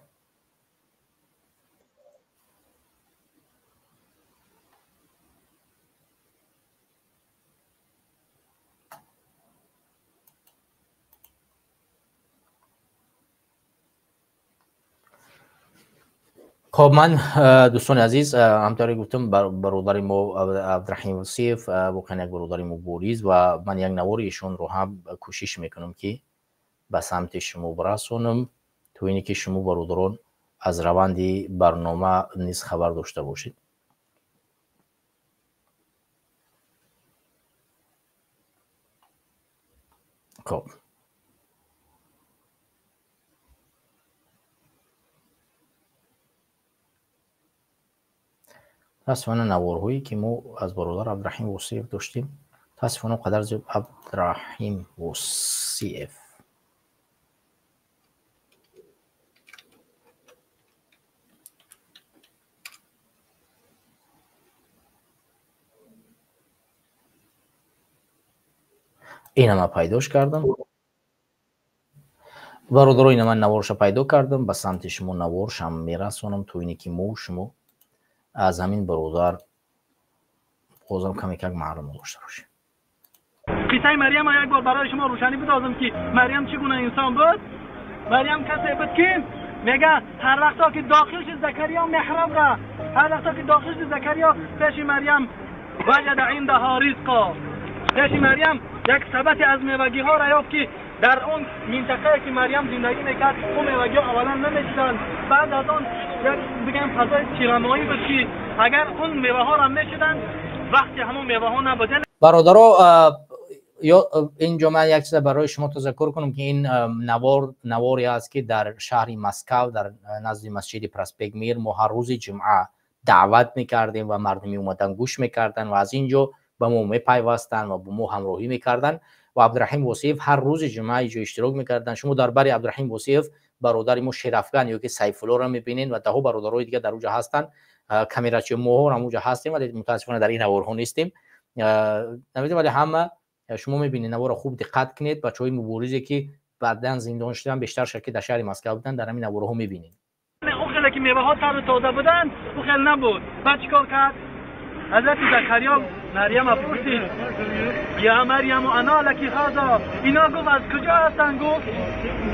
خب من دوستان عزیز همطوری گفتم برادر ما عبدالرحیم وصیف واقعا یک برادر ما بوریز و من یک نوار ایشون رو هم کوشش میکنم که به سمت شما برسونم تو اینی که شما برادران از روند برنامه نیز خبر داشته باشید. خب تاسفانه نوارهایی که ما از برادر عبدالرحیم وصیف داشتیم تاسفانه قدر زیاد عبدالرحیم وصیف این من پیداش کردم برادر این من نوارش پیدا کردم به سمت شما نوارش هم میرسونم تو اینی که ما شما از همین برادر بازم کمی که معلوم داشته باشیم. قصه مریم یک بار برای شما روشنی بدازم که مریم چگونه انسان بود. مریم کسی بود که میگه هر وقتا که داخلش زکریا محراب را هر وقتا که داخلش زکریا پیش مریم وجد عندها رزقا پیش مریم یک سبت از میوگی ها را یافت که در اون منطقه که مریم زندگی میکرد اون میوگی ها اولا نمیشدن. بعد از اون یک بگم فضای چیرمایی بود که اگر اون میوه ها را میشدن وقتی همون میوه ها نبودن. برادرها اینجا من یک چیز برای شما تذکر کنم که این نواری است که در شهر مسکو در نزد مسجد پرسپگمیر ما هر روز جمعه دعوت میکردیم و مردمی اومدن گوش میکردن و از اینجا به ما میپیوستن و به ما همراهی میکردن و عبدالرحیم وصیف هر روز جمعه اینجا اشتراک میکردن. شما در بر عبدالرحیم وصیف برادر ما شرفگن یا که سیف الله را میبینین و ده برادرای دیگه در اونجا هستن. کامیراچی ما هم اونجا هستیم ولی متاسفانه در این نوارها نیستیم. نمیدونم ولی همه شما میبینید نوار خوب دقت کنید. بچهای مبارزی که بعداً زندان شدن بیشتر شرکت در شهر مسکو بودن در همین نوارها میبینید. اون خیلی که میوه ها تازه بودن اون خیلی نبود. بعد چیکار کرد؟ حضرت زکریا مریم پرسید یا مریم انا لکی هذا اینا گفت از کجا هستن؟ گفت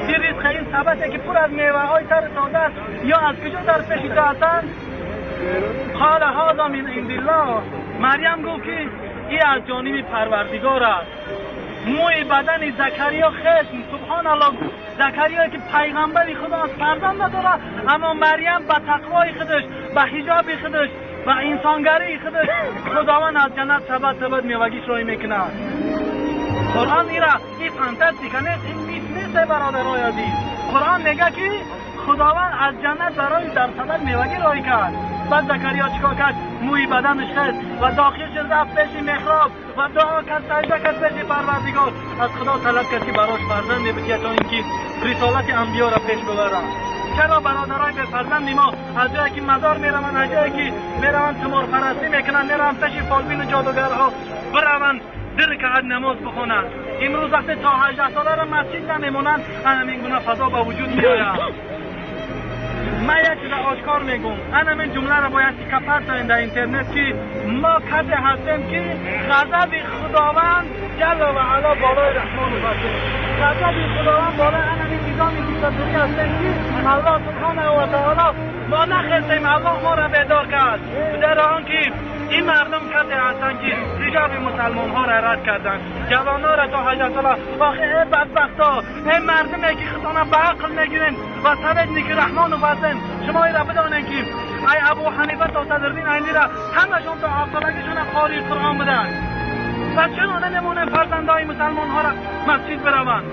این رزق این سبته که پر از میوه های تازه است یا از کجا در پیش هستن؟ قال هذا من عند الله. مریم گفت که این از جانب پروردگار است. موی بدن زکریا خشم سبحان الله. زکریا که پیغمبر خدا از فرزند نداره اما مریم با تقوای خودش با حجاب خودش و انسانگری خودش خداوند از جنت سبت میوگیش روی میکنه. قرآن میره این فانتاستیک نیست، این میت نیست برادرای عزیز. قرآن میگه که خداوند از جنت برای در سبت میوگی روی کرد. بعد زکریا چیکار کرد؟ موی بدنش خست و داخلش رفت پیش محراب و دعا کرد سجده کرد پیش پروردگار از خدا طلب کرد که براش فرزندی بده تا اینکه رسالت انبیا را پیش ببره. چرا برادرای به فرزند ما از جایی که مزار میروند از جایی که میروند تمار پرستی میکنند میروند پیش فالبین جادوگرها برون در رکعت نماز بخونند. امروز وقتی تا 18 ساله را مسجد نمیمونند همین گونه فضا با وجود میآید. من یک چیز آشکار میگم همین جمله را باید کپر کنیم در اینترنت که ما کسی هستیم که غضب خداوند جل و علا بالای رحمان و رحیم. غضب خداوند بالای همین نظام دیکتاتوری هستیم که الله سبحانه و تعالی ما نخواستیم الله ما را بیدار کرد در آن که این مردم کسی هستند که حجاب مسلمان ها را رد کردند جوان ها را تا 18 ساله. آخه ای بدبختا ای مردمی که خودتان به عقل میگیرین و سبب نیکی رحمان و فضل شما ای را بدانین که ای ابو حنیفه تا صدرالدین عینی را همشون تا 7 سالگیشون قاری قرآن بودن. پس چرا نمیمونه فرزندای مسلمان ها را مسجد بروند؟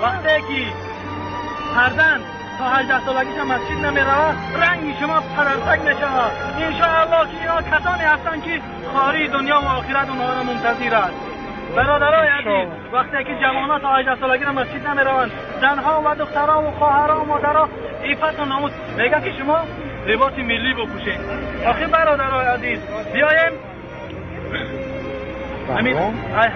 وقتی که فرزند تا 18 سالگیش مسجد نمیروه رنگ شما پررتک میشود. انشاءالله که اینا کسانی هستند که خاری دنیا و آخرت اونها را منتظر است. برادرای عزیز وقتی که جوانها تا 18 سالگی را مسجد نمیروند زنها و دخترها و خواهرها و مادرها عفت و ناموس میگه که شما لباس ملی بپوشیم. آخه برادرای عزیز بیایم همین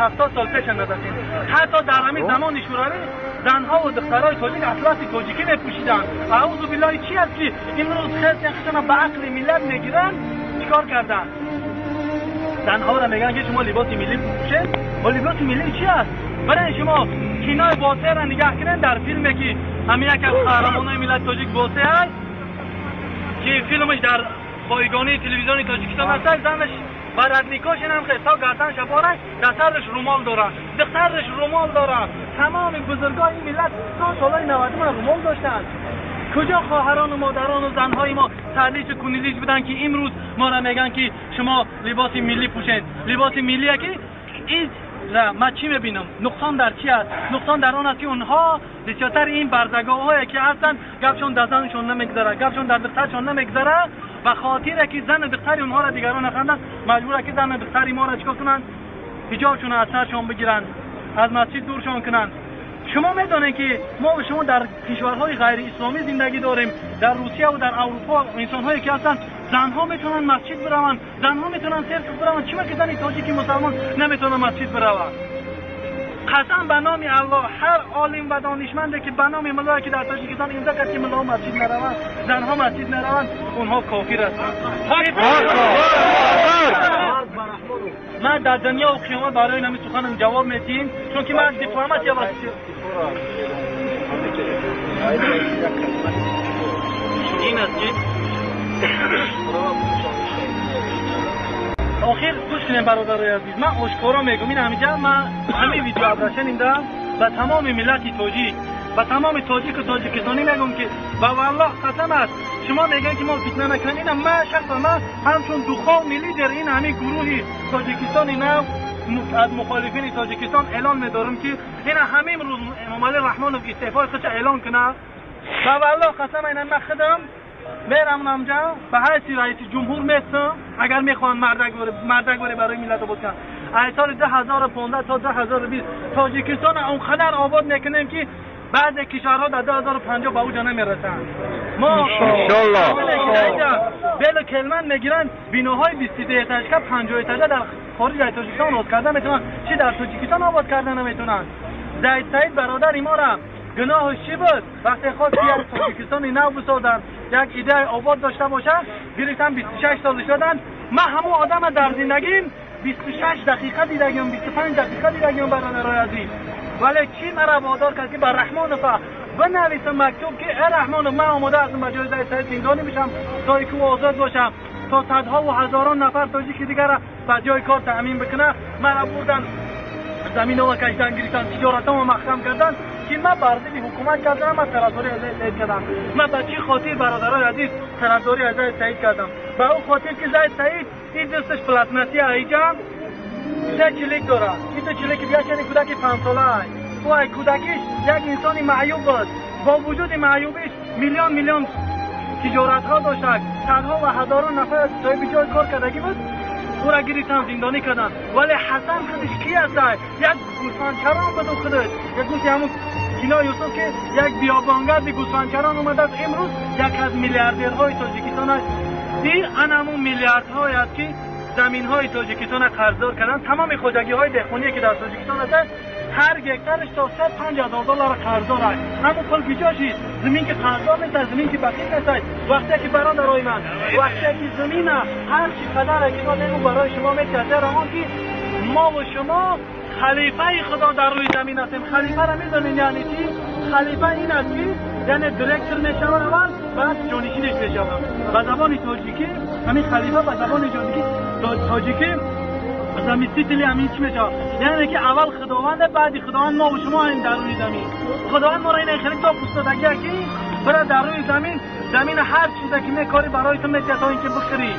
70 سال پیش نداشتیم، حتی در همین زمان شوروی زنها و دخترای تاجیک اطلس تاجیکی میپوشیدن. اعوذ بالله چی است که امروز خیلی خشن به عقل ملت میگیرن؟ چیکار کردن؟ زنها را میگن که شما لباس ملی بپوشید. و لباس ملی چی است؟ برای شما کینای باسه را نگاه کنین در فیلمی که همین یک از قهرمانای ملت تاجیک باسه است که فیلمش در پایگانی تلویزیون تاجیکستان است، زنش برات نیکاشین هم خیلی تا گردن شپاره، در سرش رومال داره، دخترش رومال داره. تمام بزرگای این ملت تا سالای 90 رومال داشتن. کجا خواهران و مادران و زنهای ما تحلیل کنیلیش بودن که امروز ما را میگن که شما لباس ملی پوشید؟ لباس ملیه که این من چی میبینم؟ نقصان در چی است؟ نقصان در آن است که اونها بسیارتر این برزگاه‌هایی که هستن گپشون در زنشون نمیگذره، گپشون در دخترشون نمیگذره، و خاطر که زن دختری اونها را دیگران نخوندن مجبوره که زن دختری ما را چیکار کنن؟ حجابشون از سرشون بگیرن، از مسجد دورشون کنن. شما میدونید که ما و شما در کشورهای غیر اسلامی زندگی داریم، در روسیه و در اروپا انسان‌هایی که هستن زنها میتونن مسجد بروند، زنها میتونن سرکس بروند. چرا که زن تاجیکی مسلمان نمیتونه مسجد برود؟ قسم به نام الله هر عالم و دانشمندی که به نام ملای که در تاجیکستان امضا کرد که ملا مسجد نروند، زنها مسجد نروند، اونها کافر هستند. من در دنیا و قیامت برای نمی سخنم جواب میدیم، چون که من دیپلمات یا این است که آخر گوش کنیم برادرای عزیز، من اشکارا میگم این همینجا من همین ویدیو ابرشن ایندا و تمام ملت تاجیک و تمام تاجیک و تاجیکستانی میگم که با والله قسم است شما میگن که ما فتنه نکنیم. اینم من شخصا من همچون دخان ملی در این همین گروه تاجیکستان نو از مخالفین تاجیکستان اعلان می‌دارم که این همین روز امام رحمانوف استعفای خودش اعلان کنه. و والله قسم اینم من خودم میرم اونجا به حیث رئیس جمهور میستم اگر میخوان مردک برای ملت آباد کنن. از سال 2015 تا 2020 تاجیکستان اونقدر آباد میکنیم که بعضی کشورها در 2050 به اونجا نمیرسن. ما انشالله بلا کلمن میگیرن بیناهای 23 اتاجی که 50 اتاجی در خارج از تاجیکستان آباد کردن میتونن، چی در تاجیکستان آباد کردن نمیتونن. زید سعید برادر ما را گناهش چی بود؟ وقتی خواست یک تاجیکستان نو بسازن، یک ایده آباد داشته باشه، گرفتن 26 سال شدن. من همون آدم در زندگیم 26 دقیقه دیدم، 25 دقیقه دیدم برادرای عزیز. ولی چی مرا وادار کرد که بر رحمانوف بنویسم مکتوب که ای رحمانوف من آماده هستم به جای زید سعید زندانی بشم تا اینکه آزاد باشم، تا صدها و هزاران نفر تاجیک دیگر را به جای کار تامین بکنه. مرا بردن زمین ها کشتن، گرفتن، تجارت ها محکم کردن که من برزیل حکومت کردم، من طرفداری از زید سعید کردم. من به چی خاطر برادرای عزیز طرفداری از زید سعید کردم؟ به اون خاطر که زید سعید این دستش پلاتنسی ایجان سه چلیک داره. این دو چلیک بیا چنین کودکی 5 ساله است. او کودکیش یک انسانی معیوب بود، با وجود معیوبیش میلیون تجارت ها داشت، صدها و هزاران نفر جای به جای کار کردگی بود، او را گرفتن زندانی کردن. ولی حسن خودش کی است؟ یک گوسفندچران بود خودش، یک گوسفند همون کینا یوسف که یک بیابانگرد گوسفندچران اومده است. امروز یک از میلیاردرهای تاجیکستان است. این همون میلیاردهای است که زمین های تاجیکستان قرضدار کردن. تمام خودگی های دهقانی که در تاجیکستان هست هر هکتارش تا 150,000 دلار قرضدار است. همون پول بیجاشی زمین که قرضدار نیست، زمین که بخیل نیست. وقتی که برادرای من وقتی که زمین هر چی قدر که ما میگم برای شما میتونه رمان که ما و شما خلیفه خدا در روی زمین هستیم. خلیفه را میدونین یعنی چی؟ خلیفه این است که یعنی دایرکتور میشود اول بعد جانشینش میشود. به زبان تاجیکی همین خلیفه به زبان تاجیکی زمین تیتلی همین چی میشه؟ یعنی که اول خداوند بعدی خداوند ما و شما این در روی زمین. خداوند ما را این خرید تا پوستادگی که برای در روی زمین هر چیزی که میکاری برای تو میتونه تا اینکه بخری.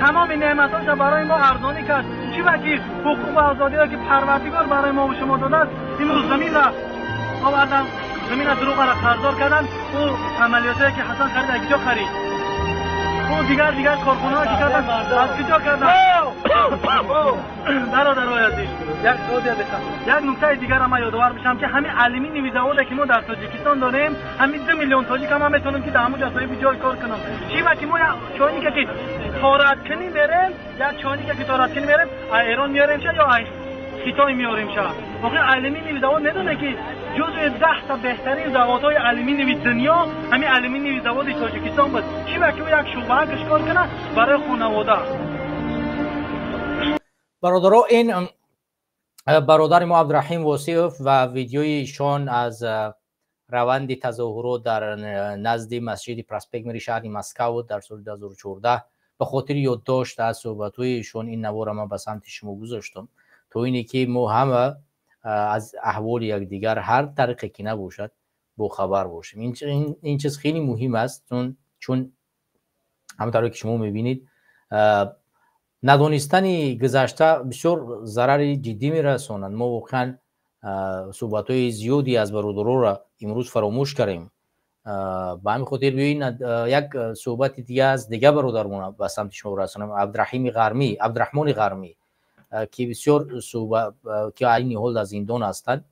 تمام نعمتاش برای ما ارزانی کرد. چی وقتی حقوق و آزادی‌ها که پروردگار برای ما و شما داده است امروز زمین را آوردن، زمین را دروغ را قرضدار کردن. او عملیاتی که حسن خرید یک جا خرید، او دیگر کارخانه‌ها که کردن از کجا کردن؟ برادرای عزیز یک نکته دیگر هم یادآور میشم که همین علمی نویزه‌ها که ما در تاجیکستان داریم همین 2 میلیون تاجیک هم میتونیم که در همون جای جای کار کنم. چی وقتی ما چونی که تارت کنی بریم یا چونی که تارت کنی بریم ایران میاریم چه یا خیتای میاریم چه واقعا علمی نویزه‌ها ندونه که جزو 10 تا بهترین زوادهای علمی نویز دنیا همین علمی نویزه‌ها تاجیکستان بود. چی وقتی یک شعبه کش کار کنه برای خانواده. برادرها این برادر ما عبدالرحیم واسیف و ویدیوی ایشان از روند تظاهرات در نزد مسجد پراسپکت شهر مسکو در سال 2014 به خاطر یادداشت از صحبت‌های ایشان این نوار ما به سمت شما گذاشتم تو اینی که ما همه از احوال یکدیگر هر طریقی که نباشد با خبر باشیم. این چیز خیلی مهم است چون همونطور که شما می‌بینید ندانستن گذشته بسیار ضرر جدی میرساند. ما واقعا صحبت‌های زیادی از برادرها را امروز فراموش کردیم. به همین خاطر بیاین یک صحبت دیگه از دیگه برادرمون به سمت شما برسانم. عبدالرحمن غرمی که بسیار صحبت که این حال از زندان هستند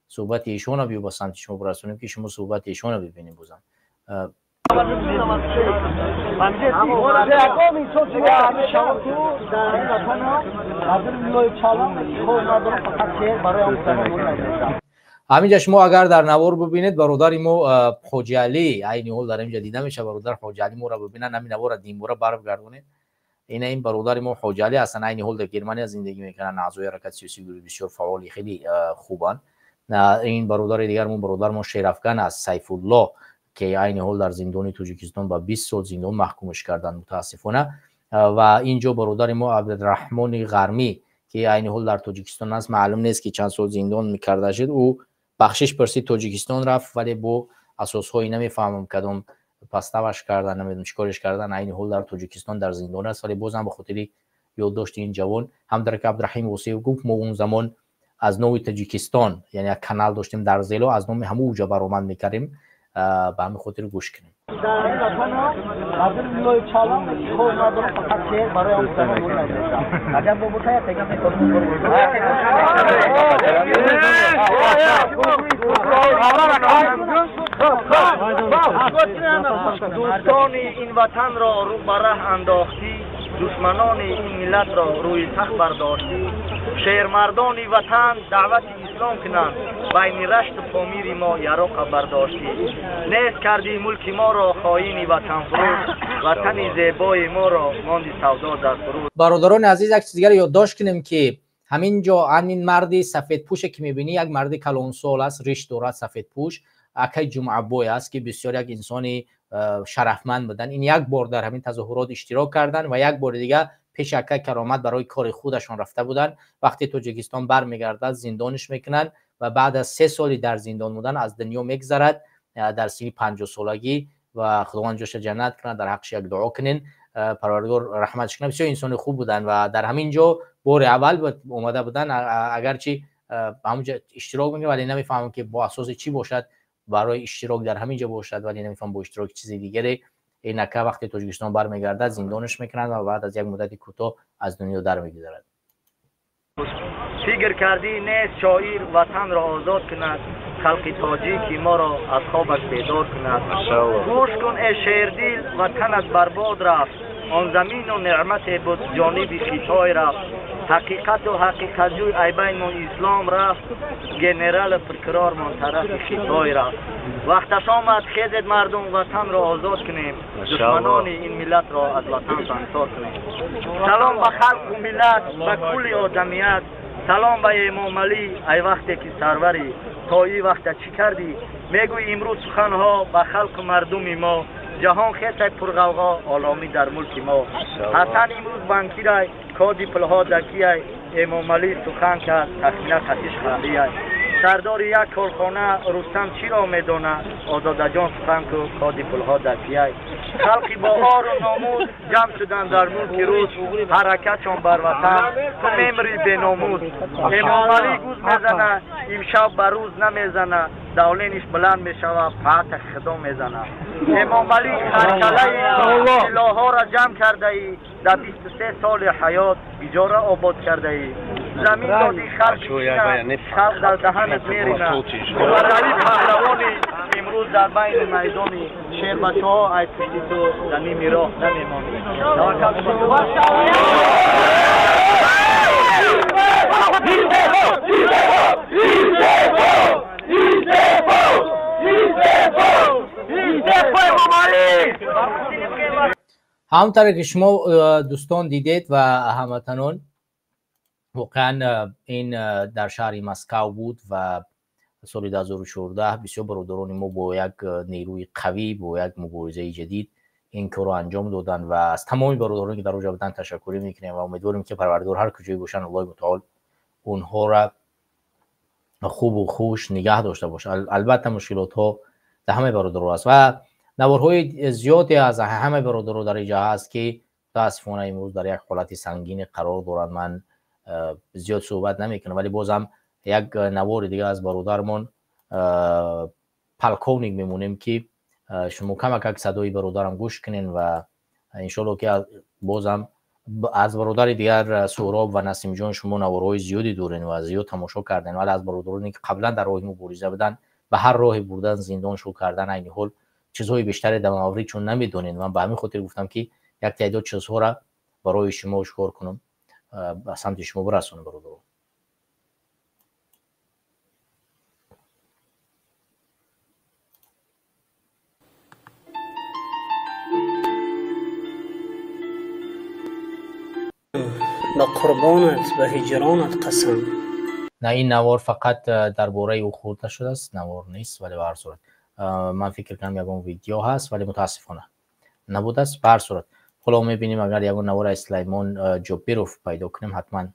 صحبت ایشون رو به سمت شما برسانیم که شما صحبت ایشون رو ببینید. بازم همینجا شما اگر در نوار ببینید برادر ما حاجی علی عین حال در اینجا دیده میشه. برادر حاجی علی ما رو ببینن همین نوار دیم بوره برگردونه. این برادر ما حاجی علی هستن عین حال در گرمانی زندگی میکنن. اعضای حرکت سیاسی بسیار فعالی خیلی خوبن. این برادر دیگر ما برادر ما شیرافگان از سیف الله که عین حال در زندان تاجیکستان با 20 سال زندان محکومش کردن متاسفانه. و اینجا برادر ما عبدالرحمن غرمی که عین حال در تاجیکستان است. معلوم نیست که چند سال زندان میکرده شد. او بخشش پرسید تاجیکستان رفت ولی با اساس‌های نمیفهمم کدوم پستاوش کردن نمیدونم چیکارش کردن. عین حال در تاجیکستان در زندان است ولی بازم به خاطر یادداشت این جوان هم در عبدالرحیم واسیف گفت ما اون زمان از نوع تاجیکستان یعنی یک کانال داشتیم در زیلو از نوع همون اونجا برآمد میکردیم به همین خاطر گوش کنیم. دوستان این وطن را رو به ره انداختی، دشمنان این ملت را روی تخت برداشتی. شهرمردان وطن دعوت اسلام کنند، بین رشت پامیر ما یراق برداشتی. نیست کردی ملک ما را خائن وطن فروش، وطن زیبای ما را ماندی سودا در فروش. برادران عزیز یک چیز دیگر یادداشت کنیم که همینجا همین مرد سفید پوش که میبینی یک مرد کلان سال است، ریش دارد، سفید پوش، اکای جمعه بوی است که بسیار یک انسان شرفمند بودن. این یک بار در همین تظاهرات اشتراک کردن و یک بار دیگه پیش اکای کرامت برای کار خودشان رفته بودن. وقتی تاجیکستان برمیگردد زندانش میکنن و بعد از 3 سالی در زندان بودن از دنیا میگذرد در سن 50 سالگی و خداوند جوش جنت کنه. در حقش یک دعا کنین پروردگار رحمتش کنه. بسیار انسان خوب بودن و در همین جا بار اول اومده بودن. اگرچه همونجا اشتراک میکنه ولی نمیفهمم که با اساس چی باشد برای اشتراک در همینجا باشد ولی نمیفهم با اشتراک چیز دیگری. اینکه وقتی تاجیکستان برمیگردد زندانش میکنند و بعد از یک مدت کوتاه از دنیا در میگذرد. فکر کردی نیست شاعر وطن را آزاد کند، خلق تاجیکی ما را از خوابش بیدار کند. گوش کن ای شیردل وطنت برباد رفت، آن زمین و نعمت بود جانب خیتای رفت. حقیقت و حقیقت جوی ای بین اسلام رفت، گنرال پرکرار من طرف خیتای رفت. وقتش آمد خیزد مردم وطن را آزاد کنیم، دشمنان این ملت را از وطن سنگسار کنیم. سلام به خلق و ملت، به کل آدمیت، سلام به امام علی ای وقتی که سروری، تا این وقت چی کردی؟ میگوی امروز سخنها به خلق و مردم ما، جهان خیلی پرغوغا عالمی در ملک ما. حسن امروز بانکی رای کادی پلها دکی ای، امام علی سخن کرد تخمینه خطیش خواهی ای. سردار یک کارخانه رستم چی را میدونه، آزاده جان سخن که کادی پلها دکی ای. خلقی با آر و ناموس جمع شدن در ملک روز حرکتشان بر وطن تو میمری به ناموس امام علی گوز میزنه امشب بر روز نمیزنه دولینش بلند میشوه پهت خدا میزنه امام علی خرکله سلاح‌ها را جمع کرده ای در 23 سال حیات بیجاره آباد کرده ای زمین دادی خلق در دهنت میرینه عمر علی پهلوانی امروز در بین میدانی شیر بچه ها عید کشی تو در نیمی راه نمیمانی همونطور که شما دوستان دیدید و هموطنان واقعا این در شهر مسکو بود و سال 2014 بسیار برادران ما با یک نیروی قوی با یک مبارزه جدید این کار رو انجام دادن و از تمام برادرانی که در اونجا بودن تشکر میکنیم و امیدواریم که پروردگار هر کجای باشن الله متعال اونها را خوب و خوش نگه داشته باشه. البته مشکلات ها در همه برادران است و نوارهای زیادی از همه برادران در اینجا هست که متاسفانه امروز در یک حالت سنگین قرار دارند. من زیاد صحبت نمیکنم ولی بازم یک نوار دیگه از برادرمون پلکونیک میمونیم که شما کمک صدای برادرم گوش کنین و انشالله که بازم از برادر دیگر سهراب و نسیم جان شما نوارهای زیادی دارین و زیاد تماشا کردین ولی از برادرانی که قبلا در راه مبارزه بودن به هر راهی بردن زندان شو کردن این حال چیزهای بیشتری در مورد چون نمیدونین من به همین خاطر گفتم که یک تعداد چیزها را برای شما آشکار کنم به سمت شما برسونم برادران. به قربانت به هجرانت قسم. نه این نوار فقط درباره او خورده شده است، نوار نیست ولی به هر صورت من فکر کنم یگان ویدیو هست ولی متاسفانه نبوده است. به هر صورت حالا میبینیم اگر یگان نوار سلیمان جوبیروف پیدا کنیم حتما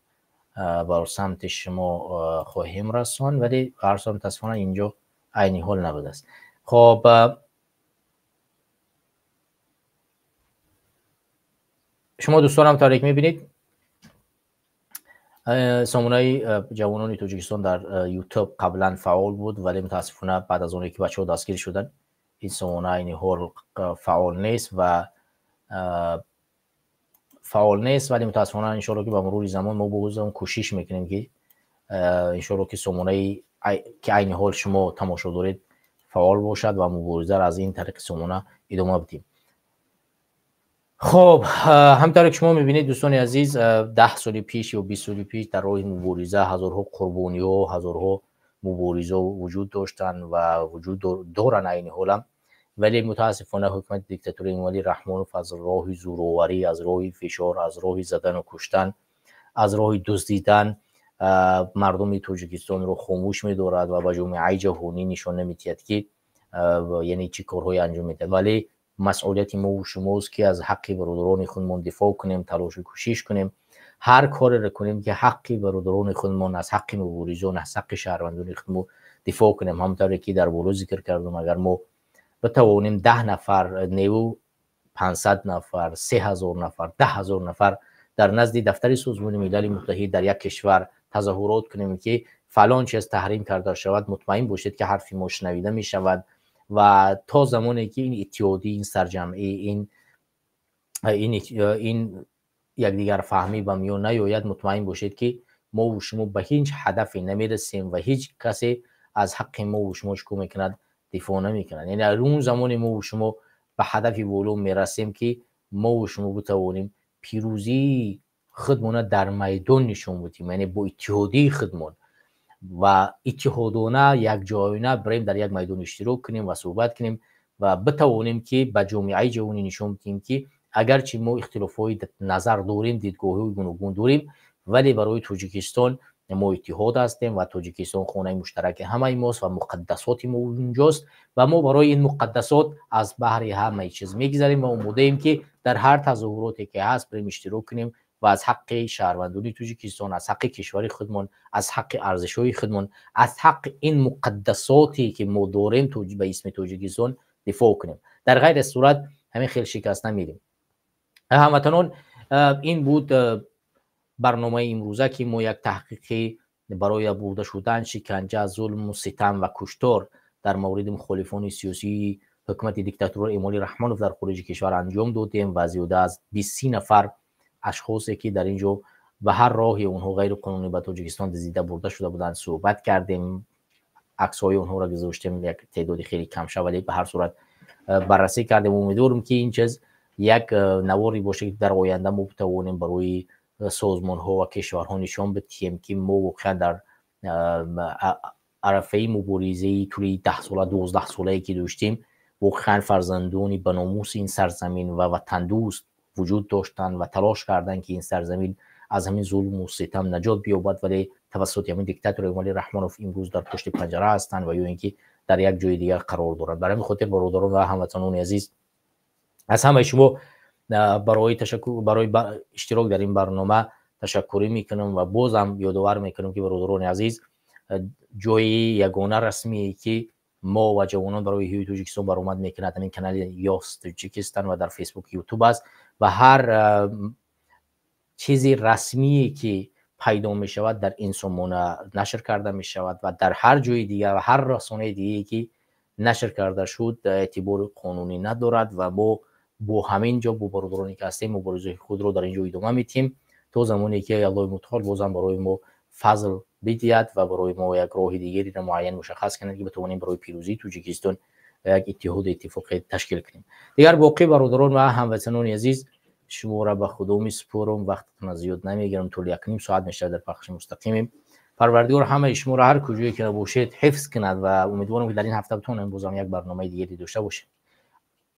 بر سمت شما خواهیم رسان ولی به هر صورت متاسفانه اینجا عینی حال نبوده است. خب شما دوستانم تاریک میبینید سامانه جوانان تاجیکستان در یوتیوب قبلا فعال بود ولی متاسفانه بعد از اونی که بچه ها دستگیر شدن این سامانه این حال فعال نیست و ولی متاسفانه انشالله که با مرور زمان ما بازم کوشش میکنیم که انشالله که سامانه که این حال شما تماشا دارید فعال باشد و مبارزه از این طریق سامانه ادامه بدیم. خب همطور که شما میبینید دوستان عزیز 10 سال پیش یا 20 سال پیش در راه مبارزه هزارها قربانی ها هزارها مبارزه وجود داشتن و وجود دارن این حالم ولی متاسفانه حکومت دیکتاتوری امالی رحمانوف از راه زورآوری از راه فشار از راه زدن و کشتن از راه دزدیدن مردم تاجیکستان رو خاموش می‌دارد و به جامعه جهانی نشان نمی‌دهد که یعنی چی کارهای انجام میده ولی مسئولیت ما و شماست که از حق برادران خودمون دفاع کنیم تلاش و کوشش کنیم هر کاری را کنیم که حق برادران خودمون از حق مبارزان از حق شهروندان خودمون دفاع کنیم. همونطوری که در بالا ذکر کردم اگر ما بتوانیم 10 نفر نیرو 500 نفر 3000 نفر 10000 نفر در نزد دفتر سازمان ملل متحد در یک کشور تظاهرات کنیم که فلان چیز تحریم کرده شود مطمئن باشید که حرفی ما شنویده می شود و تا زمانی که این اتحادی این سرجمعی این یکدیگر فهمی به میان نیاید مطمئن باشید که ما و شما به هیچ هدفی نمیرسیم و هیچ کسی از حق ما و شما شکو میکند دفاع نمیکنند. یعنی اون زمانی ما و شما به هدفی ولو میرسیم که ما و شما بتوانیم پیروزی خودمون در میدان نشون بدیم یعنی با اتحادی خودمون و اتحادانه یک جایانه بریم در یک میدان اشتراک کنیم و صحبت کنیم و بتوانیم که به جامعه جهانی نشون بدیم که اگرچه ما اختلافات نظر داریم دیدگاه‌های گوناگون داریم ولی برای تاجیکستان ما اتحاد هستیم و تاجیکستان خانه مشترک همه ماست و مقدسات ما اونجاست و ما برای این مقدسات از بحر همه چیز میگذریم و امیدواریم که در هر تظاهراتی که هست بریم اشتراک کنیم و از حق شهروندان تاجیکستان از حق کشور خودمون از حق ارزش‌های خودمون از حق این مقدساتی که ما داریم به اسم تاجیکستان دفاع کنیم. در غیر صورت همین خیلی شکسته میریم. هموطنان، این بود برنامه امروزه که ما یک تحقیقی برای بوده شدن شکنجه، ظلم و ستم و کشتار در مورد مخالفان سیاسی حکومت دیکتاتور امالی رحمانوف در خارج کشور انجام دادیم و زیاده از 20 نفر اشخاصی که در اینجا به هر راهی اونها غیر قانونی به تاجیکستان دزدیده برده شده بودند صحبت کردیم، عکس‌های اونها را گذاشتیم، یک تعدادی خیلی کم شد ولی به هر صورت بررسی کردیم. امیدوارم که این چیز یک نواری باشه که در آینده ما بتوانیم برای سازمان ها و کشورها نشان بدهیم که ما واقعا در عرفه مبارزه طوری 10 ساله 12 ساله‌ای که داشتیم واقعا فرزندانی به ناموس این سرزمین و وطن دوست وجود داشتن و تلاش کردن که این سرزمین از همین ظلم و ستم نجات بیابد، ولی توسط همین دیکتاتور امالی رحمانوف امروز در پشت پنجره هستند و یا اینکه در یک جای دیگر قرار دارند. برای خاطر برادران و هموطنان عزیز از همه شما برای اشتراک در این برنامه تشکری میکنم و بازم یادآور میکنم که برادران عزیز جای یگانه رسمی که ما و جوانان برای هویت تاجیکستان برآمد میکنند همین کانال یاس تاجیکستان و در فیسبوک یوتیوب است و هر چیزی رسمی که پیدا می شود در این سامانه نشر کرده می شود و در هر جای دیگر و هر رسانه دیگه که نشر کرده شد اعتبار قانونی ندارد و ما با همین جا با برادرانی که هستیم مبارزه خود رو در اینجا ادامه میدیم تا زمانی که الله متعال بازم برای ما فضل بدهد و برای ما یک راه دیگری را معین مشخص کند که بتوانیم برای پیروزی تاجیکستان یک اتحاد اتفاقی تشکیل کنیم. دیگر باقی برادران و هموطنان عزیز شما را به خدا میسپارم، وقتتون زیاد نمیگیرم، طول یک نیم ساعت میشه در پخش مستقیمیم. پروردگار همه شما را هر کجایی که باشید حفظ کند و امیدوارم که در این هفته بتونیم بازم یک برنامه دیگری داشته باشیم.